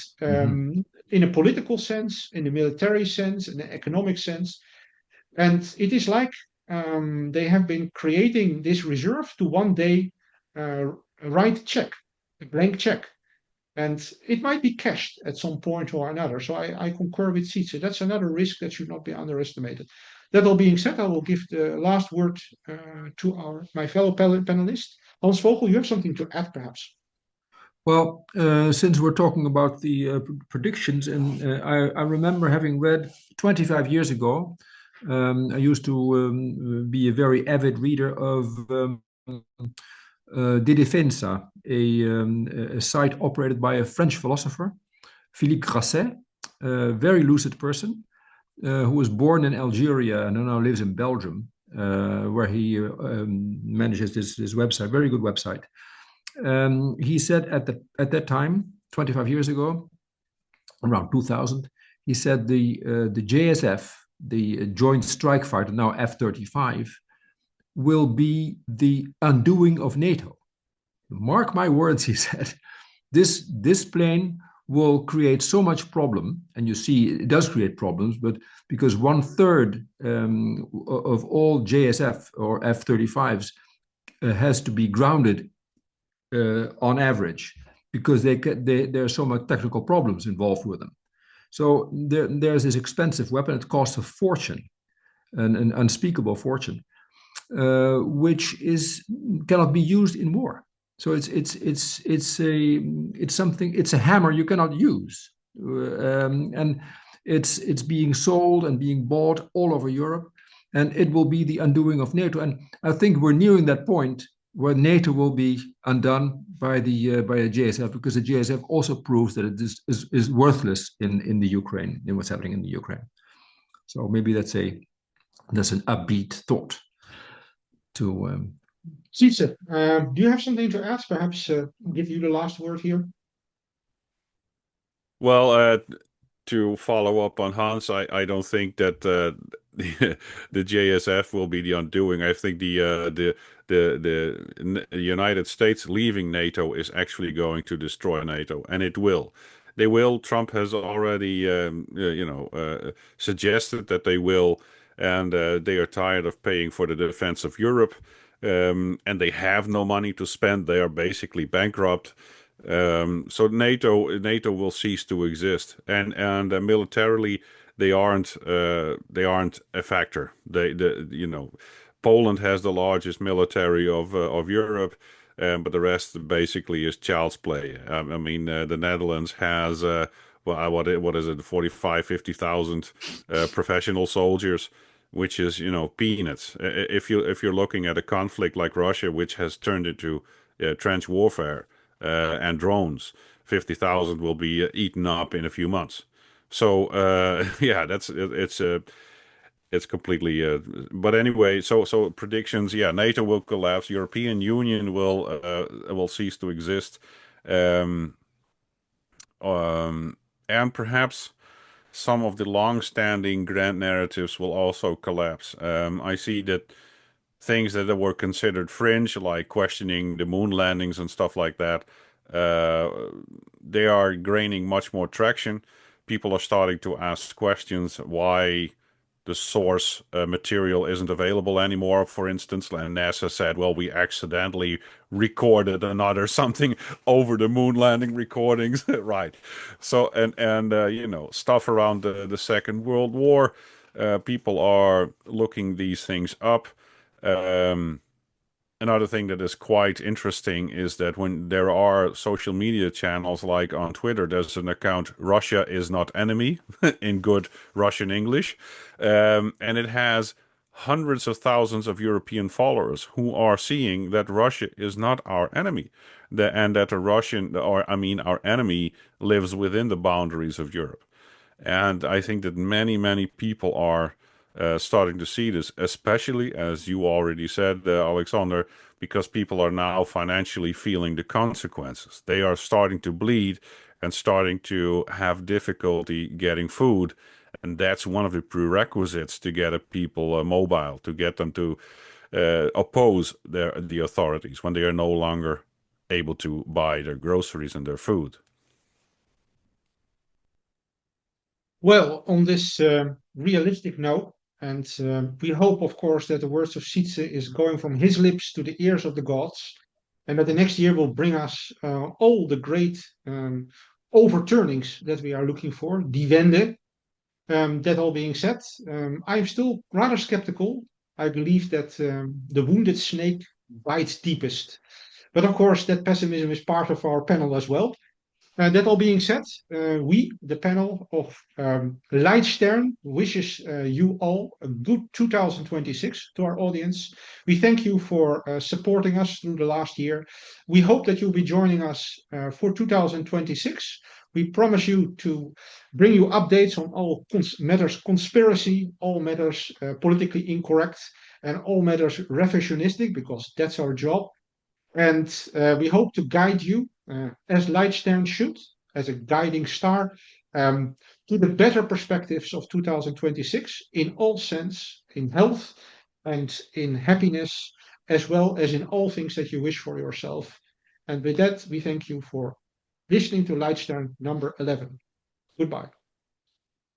in a political sense, in a military sense, in an economic sense. And it is like they have been creating this reserve to one day write a check, a blank check. And it might be cashed at some point or another. So I concur with Sietse. That's another risk that should not be underestimated. That all being said, I will give the last word to my fellow panelist. Hans Vogel, you have something to add, perhaps? Well, since we're talking about the predictions, and I remember having read 25 years ago, I used to be a very avid reader of De Defensa, a site operated by a French philosopher, Philippe Grasset, a very lucid person, who was born in Algeria and now lives in Belgium, where he manages this website, very good website. He said at that time, 25 years ago, around 2000, he said the JSF, the Joint Strike Fighter, now F-35, will be the undoing of NATO. Mark my words, he said. This plane will create so much problem, and you see it does create problems, but because 1/3 of all JSF or F-35s has to be grounded on average, because there are so much technical problems involved with them. So there's this expensive weapon. It costs a fortune, an unspeakable fortune, which cannot be used in war. So it's a hammer you cannot use, and it's being sold and being bought all over Europe, and it will be the undoing of NATO. And I think we're nearing that point where NATO will be undone by a JSF, because the JSF also proves that it is worthless in the Ukraine, in what's happening in the Ukraine. So maybe that's an upbeat thought to. Sietse, do you have something to add? Perhaps give you the last word here. Well, to follow up on Hans, I don't think that the JSF will be the undoing. I think the United States leaving NATO is actually going to destroy NATO, and it will. They will. Trump has already, suggested that they will, and they are tired of paying for the defense of Europe, and they have no money to spend. They are basically bankrupt. So NATO will cease to exist, and militarily they aren't a factor. Poland has the largest military of Europe, but the rest basically is child's play. I mean, the Netherlands has what is it, 50,000 professional soldiers, which is peanuts. If you're looking at a conflict like Russia, which has turned into trench warfare. And drones, 50,000 will be eaten up in a few months. So yeah, it's completely. But anyway, so predictions. Yeah, NATO will collapse. European Union will cease to exist, and perhaps some of the long-standing grand narratives will also collapse. I see that things that were considered fringe, like questioning the moon landings and stuff like that, they are gaining much more traction. People are starting to ask questions why the source material isn't available anymore, for instance. And NASA said, well, we accidentally recorded another something over the moon landing recordings. Right. So, and stuff around the Second World War, people are looking these things up. Another thing that is quite interesting is that when there are social media channels, like on Twitter, there's an account, Russia is not enemy, in good Russian English. And it has hundreds of thousands of European followers who are seeing that Russia is not our enemy, and that our enemy lives within the boundaries of Europe. And I think that many, many people are starting to see this, especially, as you already said, Alexander, because people are now financially feeling the consequences. They are starting to bleed and starting to have difficulty getting food. And that's one of the prerequisites to get people mobile, to get them to oppose the authorities when they are no longer able to buy their groceries and their food. Well, on this realistic note, and we hope, of course, that the words of Sietse is going from his lips to the ears of the gods, and that the next year will bring us all the great overturnings that we are looking for, die Wende. That all being said, I'm still rather skeptical. I believe that the wounded snake bites deepest. But of course, that pessimism is part of our panel as well. That all being said, we, the panel of Leitstern, wishes you all a good 2026 to our audience. We thank you for supporting us through the last year. We hope that you'll be joining us for 2026. We promise you to bring you updates on all matters conspiracy, all matters politically incorrect, and all matters revisionistic, because that's our job. And we hope to guide you, as Leitstern should, as a guiding star, to the better perspectives of 2026 in all sense, in health and in happiness, as well as in all things that you wish for yourself. And with that, we thank you for listening to Leitstern number 11. Goodbye.